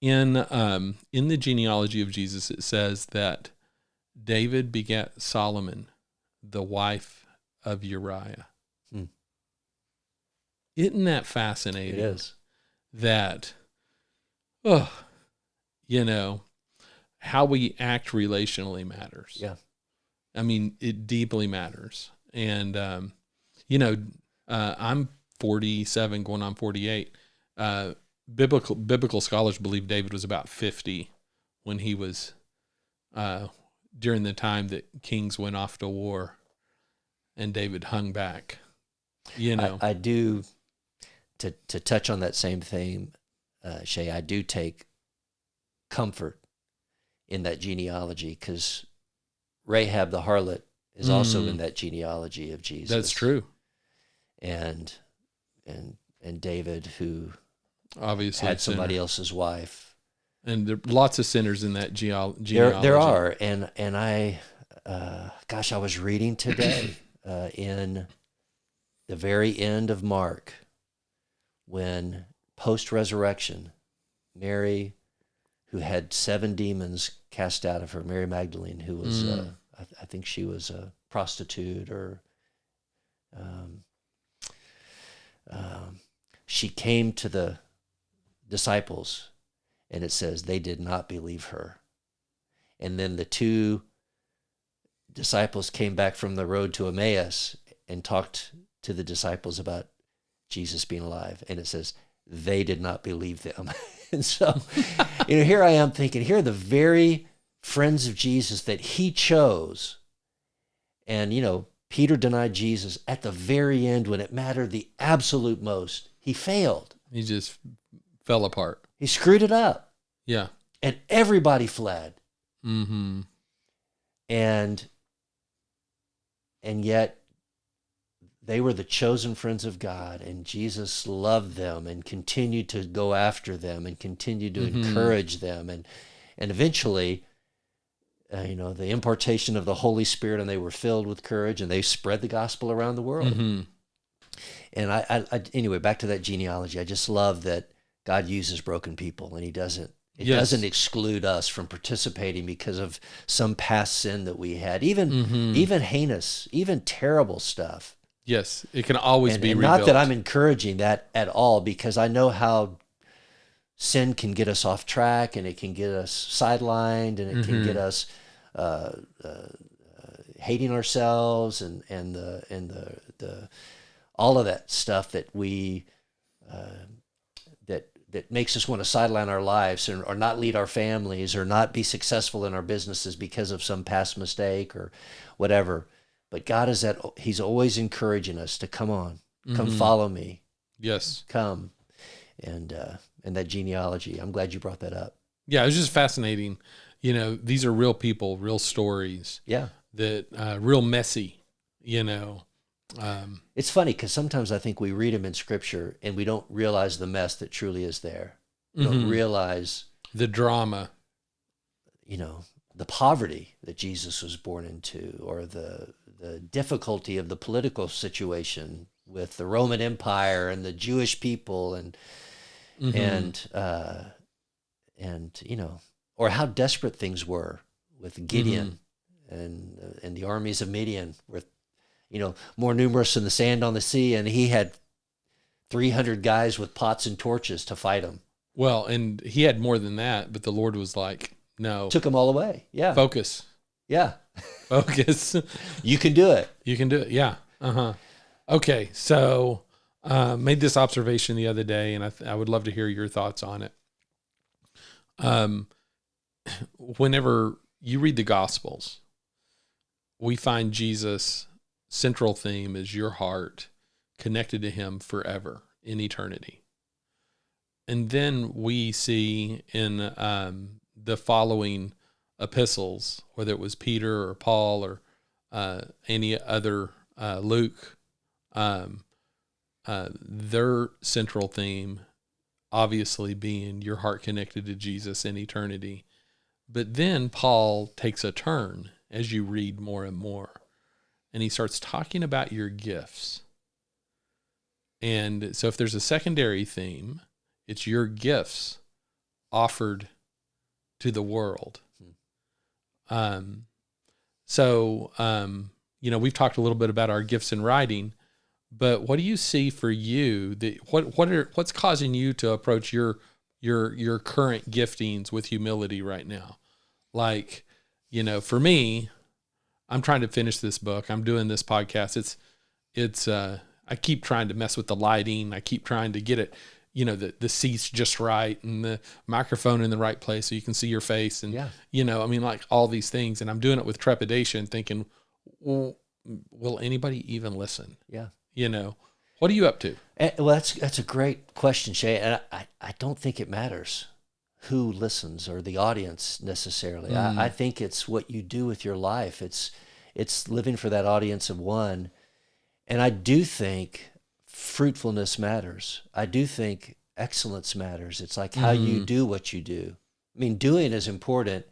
the genealogy of Jesus, it says that David begat Solomon, the wife of Uriah. Isn't that fascinating? It is. That, how we act relationally matters. Yeah. It deeply matters. And, I'm 47 going on 48. Biblical scholars believe David was about 50 when he was, during the time that kings went off to war and David hung back. I do, to touch on that same theme, Shay, I do take comfort in that genealogy, because Rahab the harlot is also in that genealogy of Jesus. That's true. And David, who obviously had somebody else's wife. And there are lots of sinners in that genealogy. There are, and I was reading today in the very end of Mark, when post-resurrection, Mary, who had 7 demons cast out of her, Mary Magdalene, who was, I think she was a prostitute, or she came to the disciples, and it says they did not believe her. And then the 2 disciples came back from the road to Emmaus and talked to the disciples about Jesus being alive. And it says they did not believe them. And so, here I am thinking, here are the very friends of Jesus that he chose, And, Peter denied Jesus at the very end when it mattered the absolute most. He failed. He just fell apart. He screwed it up. Yeah. And everybody fled. Mm-hmm. And yet they were the chosen friends of God, and Jesus loved them and continued to go after them and continued to encourage them. And eventually, the impartation of the Holy Spirit, and they were filled with courage, and they spread the gospel around the world. Mm-hmm. And I anyway, back to that genealogy, I just love that God uses broken people, and he doesn't exclude us from participating because of some past sin that we had, even heinous, even terrible stuff. Yes, it can always be and rebuilt. Not that I'm encouraging that at all, because I know how sin can get us off track, and it can get us sidelined, and it can get us hating ourselves, and the all of that stuff that we that makes us want to sideline our lives, or not lead our families, or not be successful in our businesses because of some past mistake or whatever. But God he's always encouraging us to come on, come follow me. Yes. Come. And that genealogy, I'm glad you brought that up. Yeah, it was just fascinating. These are real people, real stories. Yeah. That real messy, It's funny because sometimes I think we read them in Scripture and we don't realize the mess that truly is there. We don't realize the drama, the poverty that Jesus was born into, or the difficulty of the political situation with the Roman Empire and the Jewish people, and or how desperate things were with Gideon and the armies of Midian, with more numerous than the sand on the sea, and he had 300 guys with pots and torches to fight him. Well, and he had more than that, but the Lord was like, no. Took them all away. Yeah. Focus. Yeah. Focus. You can do it. You can do it. Yeah. Uh-huh. Okay. So, made this observation the other day, and I would love to hear your thoughts on it. Whenever you read the Gospels, we find Jesus' central theme is your heart connected to him forever in eternity. And then we see in the following epistles, whether it was Peter or Paul or any other, Luke, their central theme obviously being your heart connected to Jesus in eternity. But then Paul takes a turn as you read more and more, and he starts talking about your gifts. And so if there's a secondary theme, it's your gifts offered to the world. We've talked a little bit about our gifts in writing, but what do you see for you? What's causing you to approach your current giftings with humility right now? Like, for me, I'm trying to finish this book. I'm doing this podcast. I keep trying to mess with the lighting. I keep trying to get it, the seats just right and the microphone in the right place so you can see your face. And, like all these things. And I'm doing it with trepidation, thinking, well, will anybody even listen? Yeah. What are you up to? Well, that's a great question, Shay. And I don't think it matters who listens or the audience necessarily. I think it's what you do with your life. It's living for that audience of one. And I do think fruitfulness matters. I do think excellence matters. It's like how you do what you do. I mean, doing is important,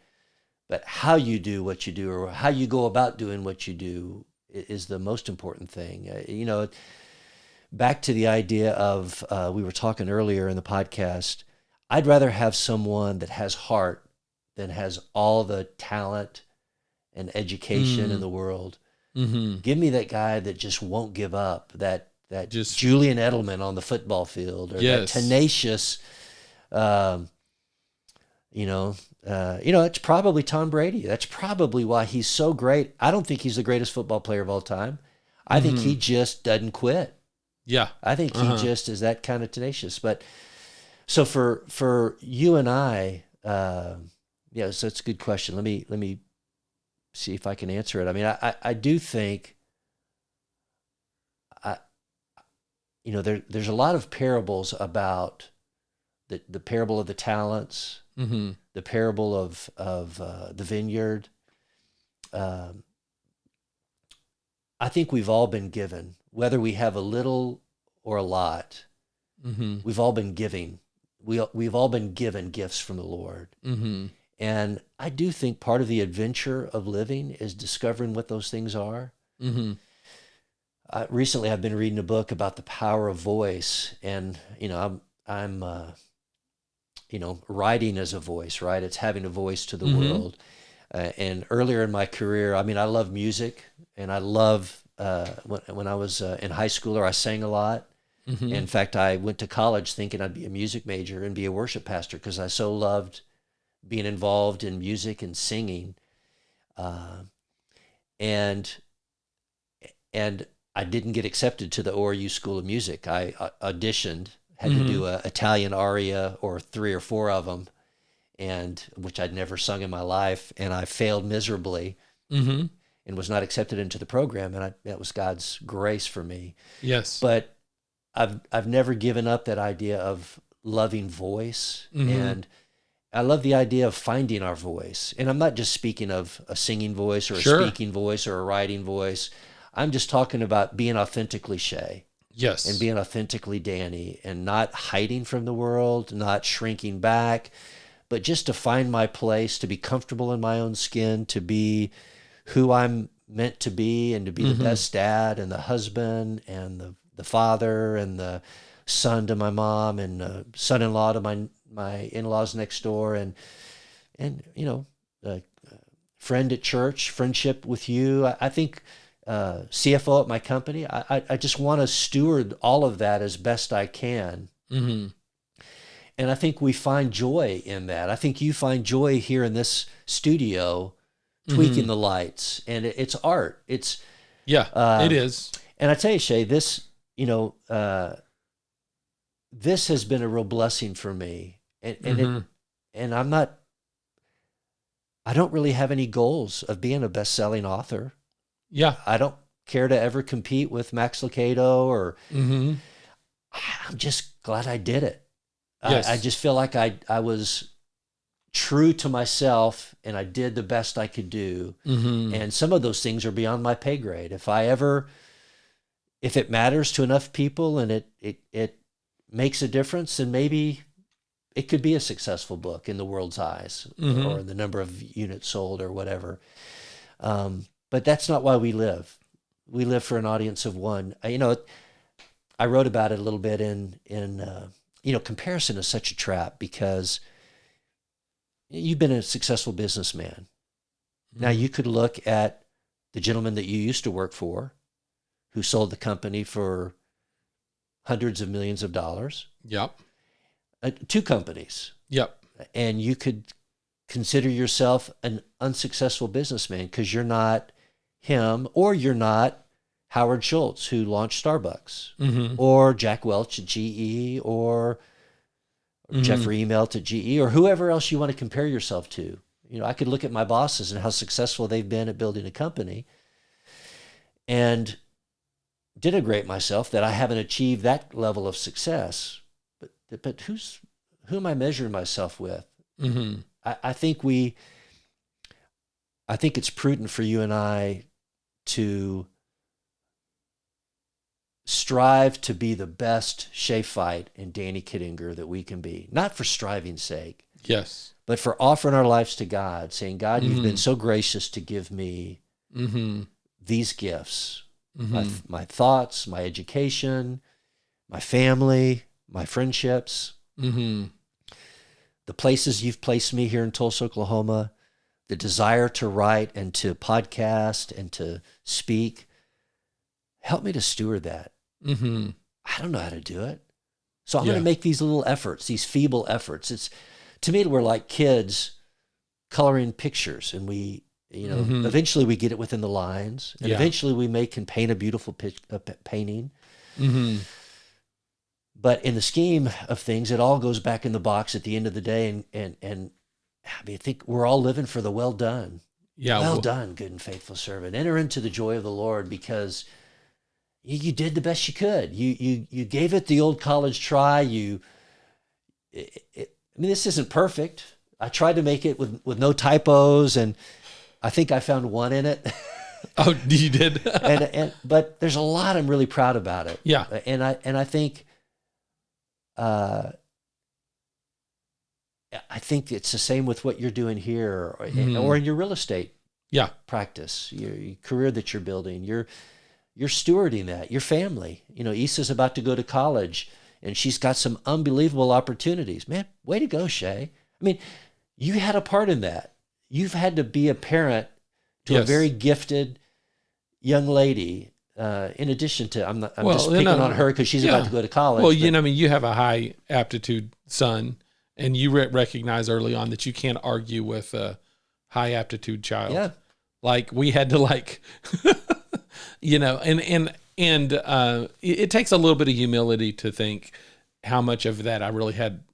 but how you do what you do, or how you go about doing what you do, is the most important thing. Back to the idea of, we were talking earlier in the podcast, I'd rather have someone that has heart than has all the talent and education in the world. Mm-hmm. Give me that guy that just won't give up, that just Julian Edelman on the football field, or that tenacious, it's probably Tom Brady. That's probably why he's so great. I don't think he's the greatest football player of all time. I think he just doesn't quit. Yeah. I think he just is that kind of tenacious. But so for you and I, so it's a good question. Let me see if I can answer it. I mean, I do think, there's a lot of parables about the parable of the talents, the parable of the vineyard. I think we've all been given, whether we have a little or a lot, we've all been giving. We've all been given gifts from the Lord. And I do think part of the adventure of living is discovering what those things are. Recently, I've been reading a book about the power of voice, and I'm writing as a voice, right? It's having a voice to the world. And earlier in my career, I mean, I love music, and I love when I was in high school, I sang a lot. In fact, I went to college thinking I'd be a music major and be a worship pastor because I so loved being involved in music and singing. And I didn't get accepted to the ORU School of Music. I auditioned, had to do an Italian aria or 3 or 4 of them, and which I'd never sung in my life, and I failed miserably and was not accepted into the program, and that was God's grace for me. Yes. But I've never given up that idea of loving voice, and I love the idea of finding our voice. And I'm not just speaking of a singing voice or a speaking voice or a writing voice. I'm just talking about being authentically Shay. Yes. And being authentically Danny, and not hiding from the world, not shrinking back, but just to find my place, to be comfortable in my own skin, to be who I'm meant to be, and to be the best dad and the husband and the father and the son to my mom and the son-in-law to my in-laws next door, and friend at church, friendship with you. I think CFO at my company, I just want to steward all of that as best I can. And I think we find joy in that. I think you find joy here in this studio, tweaking the lights, and it's art. It's it is. And I tell you, Shay, this this has been a real blessing for me, and I don't really have any goals of being a best-selling author. Yeah. I don't care to ever compete with Max Lucado or I'm just glad I did it. Yes. I just feel like I was true to myself, and I did the best I could do. And some of those things are beyond my pay grade. If it matters to enough people and it makes a difference, then maybe it could be a successful book in the world's eyes, or the number of units sold or whatever. But that's not why we live. We live for an audience of one. I wrote about it a little bit in comparison is such a trap, because you've been a successful businessman. Now you could look at the gentleman that you used to work for, who sold the company for hundreds of millions of dollars. Yep. 2 companies. Yep. And you could consider yourself an unsuccessful businessman because you're not him, or you're not Howard Schultz, who launched Starbucks, or Jack Welch at GE, or Jeffrey Emelt at GE, or whoever else you want to compare yourself to. I could look at my bosses and how successful they've been at building a company, and denigrate myself that I haven't achieved that level of success. But who am I measuring myself with? I think it's prudent for you and I to strive to be the best Shay Fight and Danny Kittinger that we can be, not for striving's sake. Yes. But for offering our lives to God, saying, God, you've been so gracious to give me these gifts, my thoughts, my education, my family, my friendships, the places you've placed me here in Tulsa, Oklahoma, the desire to write and to podcast and to speak. Help me to steward that. I don't know how to do it. So I'm going to make these little efforts, these feeble efforts. To me, we're like kids coloring pictures, and we, eventually we get it within the lines, and eventually we can paint a beautiful painting. But in the scheme of things, it all goes back in the box at the end of the day. And I mean, I think we're all living for the well done. Yeah. Well done, good and faithful servant. Enter into the joy of the Lord, because you did the best you could. You gave it the old college try. I mean, this isn't perfect. I tried to make it with no typos, and I think I found one in it. Oh, you did? But there's a lot I'm really proud about it. Yeah. And I think it's the same with what you're doing here, or in your real estate practice, your career that you're building. You're stewarding that, your family. Issa's about to go to college, and she's got some unbelievable opportunities. Man, way to go, Shay. I mean, you had a part in that. You've had to be a parent to a very gifted young lady. In addition to, I'm just picking on her because she's about to go to college. Well, you have a high aptitude son, and you recognize early on that you can't argue with a high aptitude child. Yeah. Like we had to and it takes a little bit of humility to think how much of that I really had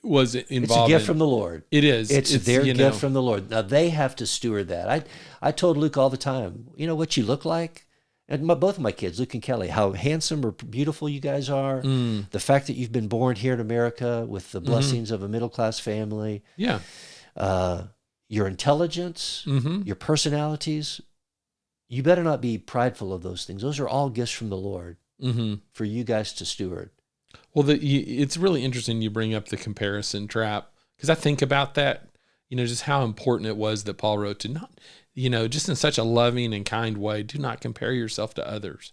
was involved. It's a gift from the Lord. It is. It's their gift from the Lord. Now they have to steward that. I told Luke all the time, what you look like, and both of my kids, Luke and Kelly, how handsome or beautiful you guys are. The fact that you've been born here in America with the blessings of a middle-class family. Yeah. Your intelligence, your personalities. You better not be prideful of those things. Those are all gifts from the Lord for you guys to steward. Well, it's really interesting you bring up the comparison trap, because I think about that, just how important it was that Paul wrote to not, just in such a loving and kind way, do not compare yourself to others.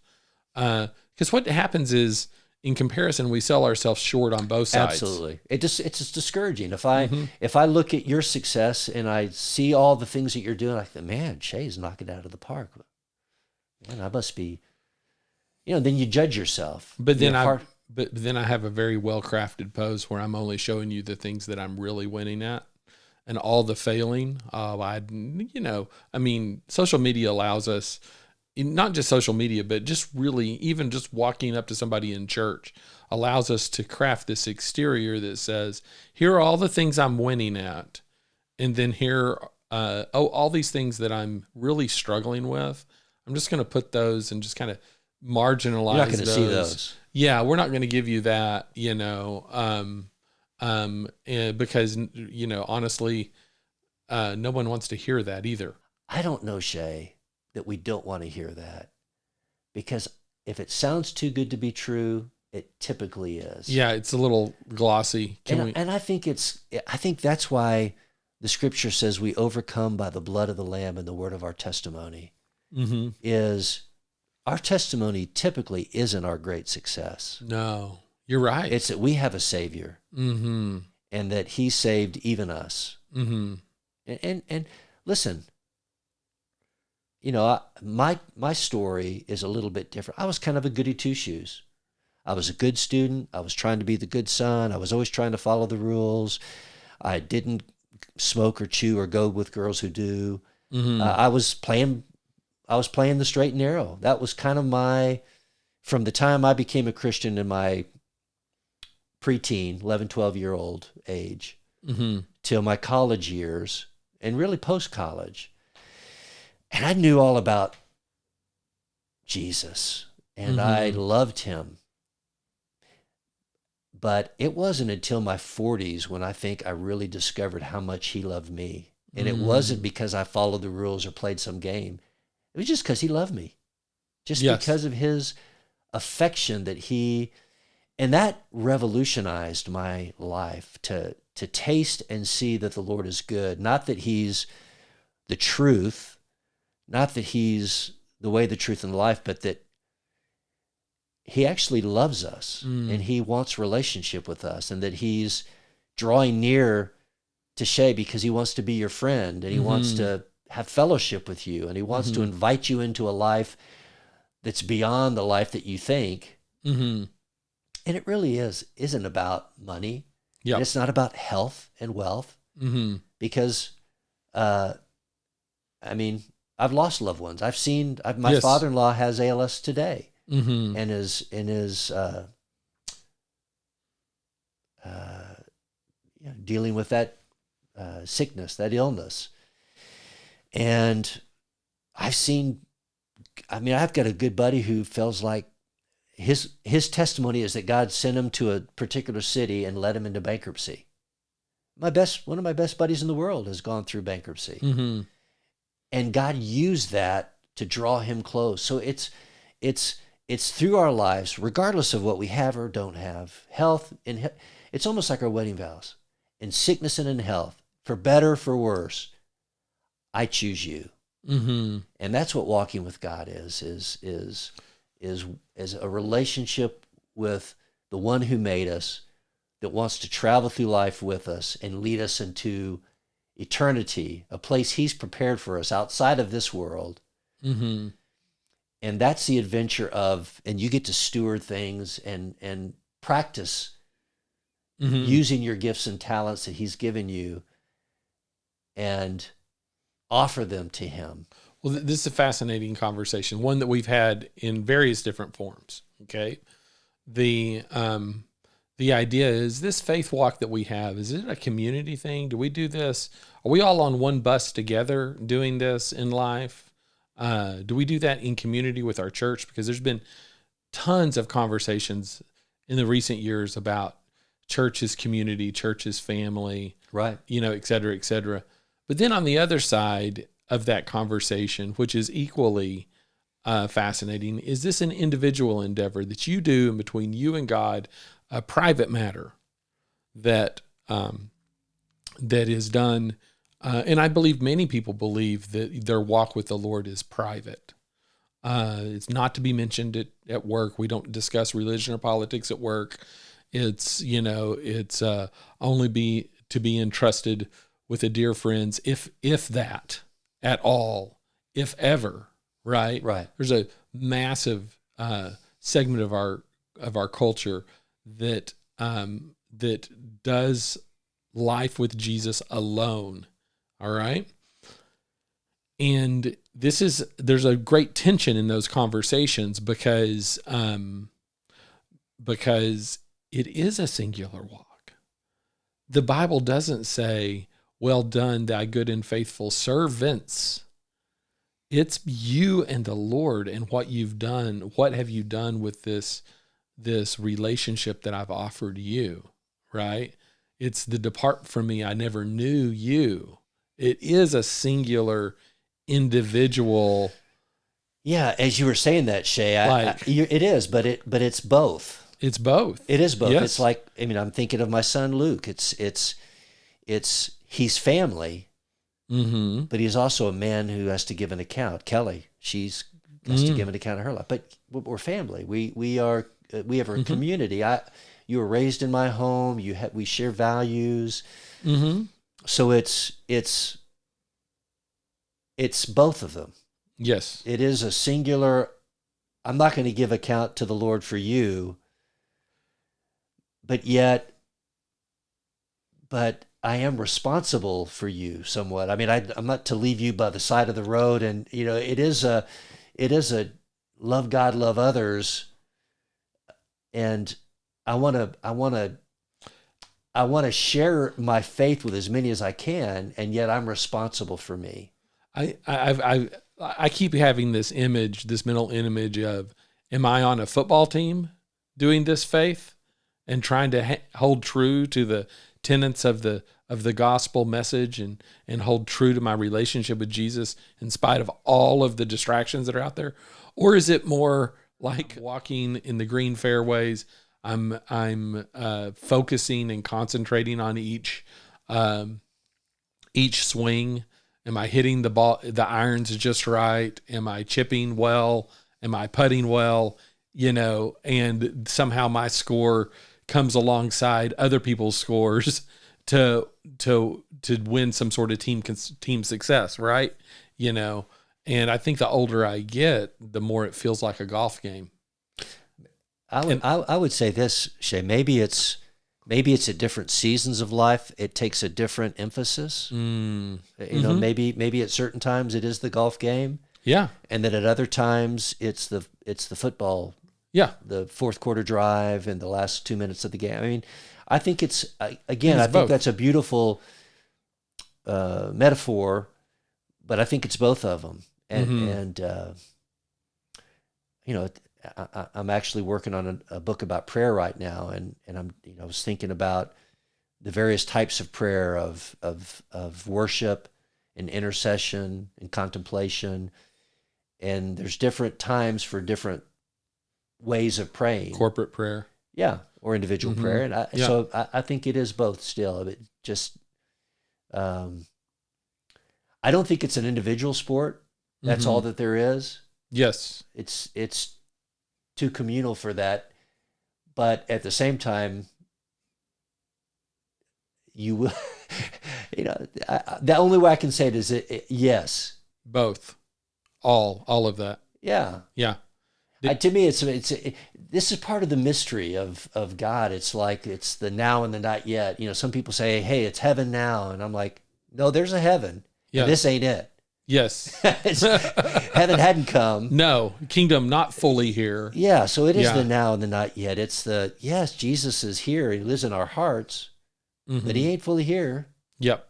Because what happens is, in comparison, we sell ourselves short on both sides. Absolutely. It's just discouraging. If I look at your success and I see all the things that you're doing, I think, man, Shay's knocking it out of the park. Man, I must be, then you judge yourself. But then I have a very well-crafted post where I'm only showing you the things that I'm really winning at, and all the failing. Social media allows us, not just social media, but just really, even just walking up to somebody in church allows us to craft this exterior that says, here are all the things I'm winning at. And then here, all these things that I'm really struggling with, I'm just going to put those and just kind of marginalize. You're not going to see those. Yeah, we're not going to give you that, because, honestly, no one wants to hear that either. I don't know, Shay, that we don't want to hear that, because if it sounds too good to be true, it typically is. Yeah, it's a little glossy. And I think that's why the scripture says we overcome by the blood of the Lamb and the word of our testimony. Is our testimony typically isn't our great success. No, you're right. It's that we have a Savior, and that He saved even us. And listen, my story is a little bit different. I was kind of a goody two-shoes. I was a good student. I was trying to be the good son. I was always trying to follow the rules. I didn't smoke or chew or go with girls who do. I was playing the straight and narrow. That was kind of from the time I became a Christian in my preteen, 11, 12-year-old age, till my college years, and really post-college. And I knew all about Jesus, and I loved Him. But it wasn't until my 40s when I think I really discovered how much He loved me. And it wasn't because I followed the rules or played some game. It was just because He loved me. Just because of His affection and that revolutionized my life to taste and see that the Lord is good. Not that He's the truth, not that He's the way, the truth, and the life, but that He actually loves us and He wants relationship with us, and that He's drawing near to Shay because He wants to be your friend, and He wants to have fellowship with you, and He wants to invite you into a life that's beyond the life that you think. And it really isn't about money. Yeah. It's not about health and wealth, because, I've lost loved ones. I've seen, my father-in-law has ALS today, and is dealing with that sickness, that illness. And I've got a good buddy who feels like his testimony is that God sent him to a particular city and led him into bankruptcy. One of my best buddies in the world has gone through bankruptcy. Mm-hmm. And God used that to draw him close. So it's through our lives, regardless of what we have or don't have, health, and it's almost like our wedding vows. In sickness and in health, for better, for worse, I choose you. Mm-hmm. And that's what walking with God is a relationship with the one who made us, that wants to travel through life with us and lead us into eternity, a place he's prepared for us outside of this world. Mm-hmm. And that's the adventure of, and you get to steward things and practice Mm-hmm. using your gifts and talents that he's given you and offer them to him. Well, this is a fascinating conversation, one that we've had in various different forms. Okay. The idea is, this faith walk that we have, is it a community thing? Do we do this? Are we all on one bus together doing this in life? Do we do that in community with our church? Because there's been tons of conversations in the recent years about church as community, church as family, right? Et cetera, et cetera. But then on the other side of that conversation, which is equally fascinating, is this an individual endeavor that you do in between you and God, a private matter that is done, and I believe many people believe that their walk with the Lord is private. It's not to be mentioned at work. We don't discuss religion or politics at work. It's only to be entrusted with a dear friends, if that at all, if ever, right? Right. There's a massive segment of our culture that does life with Jesus alone. All right. And there's a great tension in those conversations because it is a singular walk. The Bible doesn't say, "Well done, thy good and faithful servants." It's you and the Lord and what you've done. What have you done with this relationship that I've offered you, right? It's the depart from me, I never knew you. It is a singular individual. Yeah, as you were saying that, Shay, it is, but it's both. It's both. It is both. Yes. It's like, I'm thinking of my son Luke. He's family, mm-hmm. but he's also a man who has to give an account. Kelly, she's has to give an account of her life. But we're family. We have a mm-hmm. community. You were raised in my home. We share values. Mm-hmm. So it's both of them. Yes. It is a singular. I'm not going to give account to the Lord for you, but I am responsible for you somewhat. I'm not to leave you by the side of the road, and it is a love God, love others, and I want to share my faith with as many as I can, and yet I'm responsible for me. I keep having this mental image of, am I on a football team doing this faith and trying to hold true to the tenets of the gospel message and hold true to my relationship with Jesus in spite of all of the distractions that are out there? Or is it more like walking in the green fairways? I'm focusing and concentrating on each swing. Am I hitting the irons just right? Am I chipping well? Am I putting well? And somehow my score comes alongside other people's scores to win some sort of team success, right? And I think the older I get, the more it feels like a golf game. I would say this, Shay, maybe it's at different seasons of life. It takes a different emphasis. Mm-hmm. Maybe at certain times it is the golf game. Yeah. And then at other times it's the football. Yeah. The fourth quarter drive and the last 2 minutes of the game. I think I think both. that's a beautiful metaphor, but I think it's both of them. And, Mm-hmm. you know, I'm actually working on a book about prayer right now. And I'm, I was thinking about the various types of prayer of worship and intercession and contemplation. And there's different times for different ways of praying. Corporate prayer. Yeah. Or individual Mm-hmm. prayer. And Yeah. so I think it is both still. It just, I don't think it's an individual sport. That's all that there is. Yes. It's too communal for that. But at the same time, you will, the only way I can say it is yes. Both. All of that. Yeah. Yeah. To me, this is part of the mystery of God. It's like it's the now and the not yet. Some people say, "Hey, it's heaven now," and I'm like, "No, there's a heaven. Yeah. This ain't it." Yes. Heaven hadn't come. No, kingdom not fully here. Yeah, so it is the now and the not yet. It's the yes, Jesus is here. He lives in our hearts, but he ain't fully here. Yep.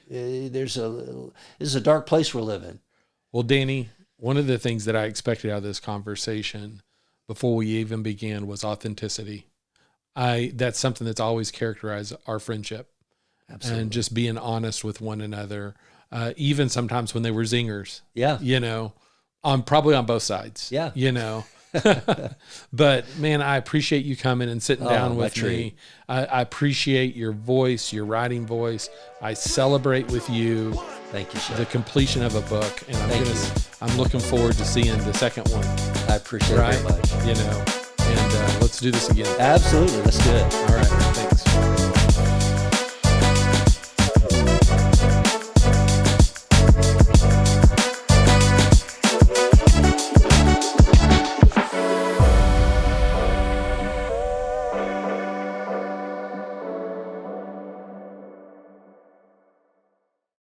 This is a dark place we're living. Well, Danny, one of the things that I expected out of this conversation before we even began was authenticity. That's something that's always characterized our friendship. Absolutely. And just being honest with one another, even sometimes when they were zingers. Yeah. Probably on both sides. Yeah. But man, I appreciate you coming and sitting down with me. I appreciate your voice, your writing voice. I celebrate with you. Thank you, Chef. The completion of a book, and I'm looking forward to seeing the second one. I appreciate it very much. And let's do this again. Absolutely, let's do it. All right, thanks.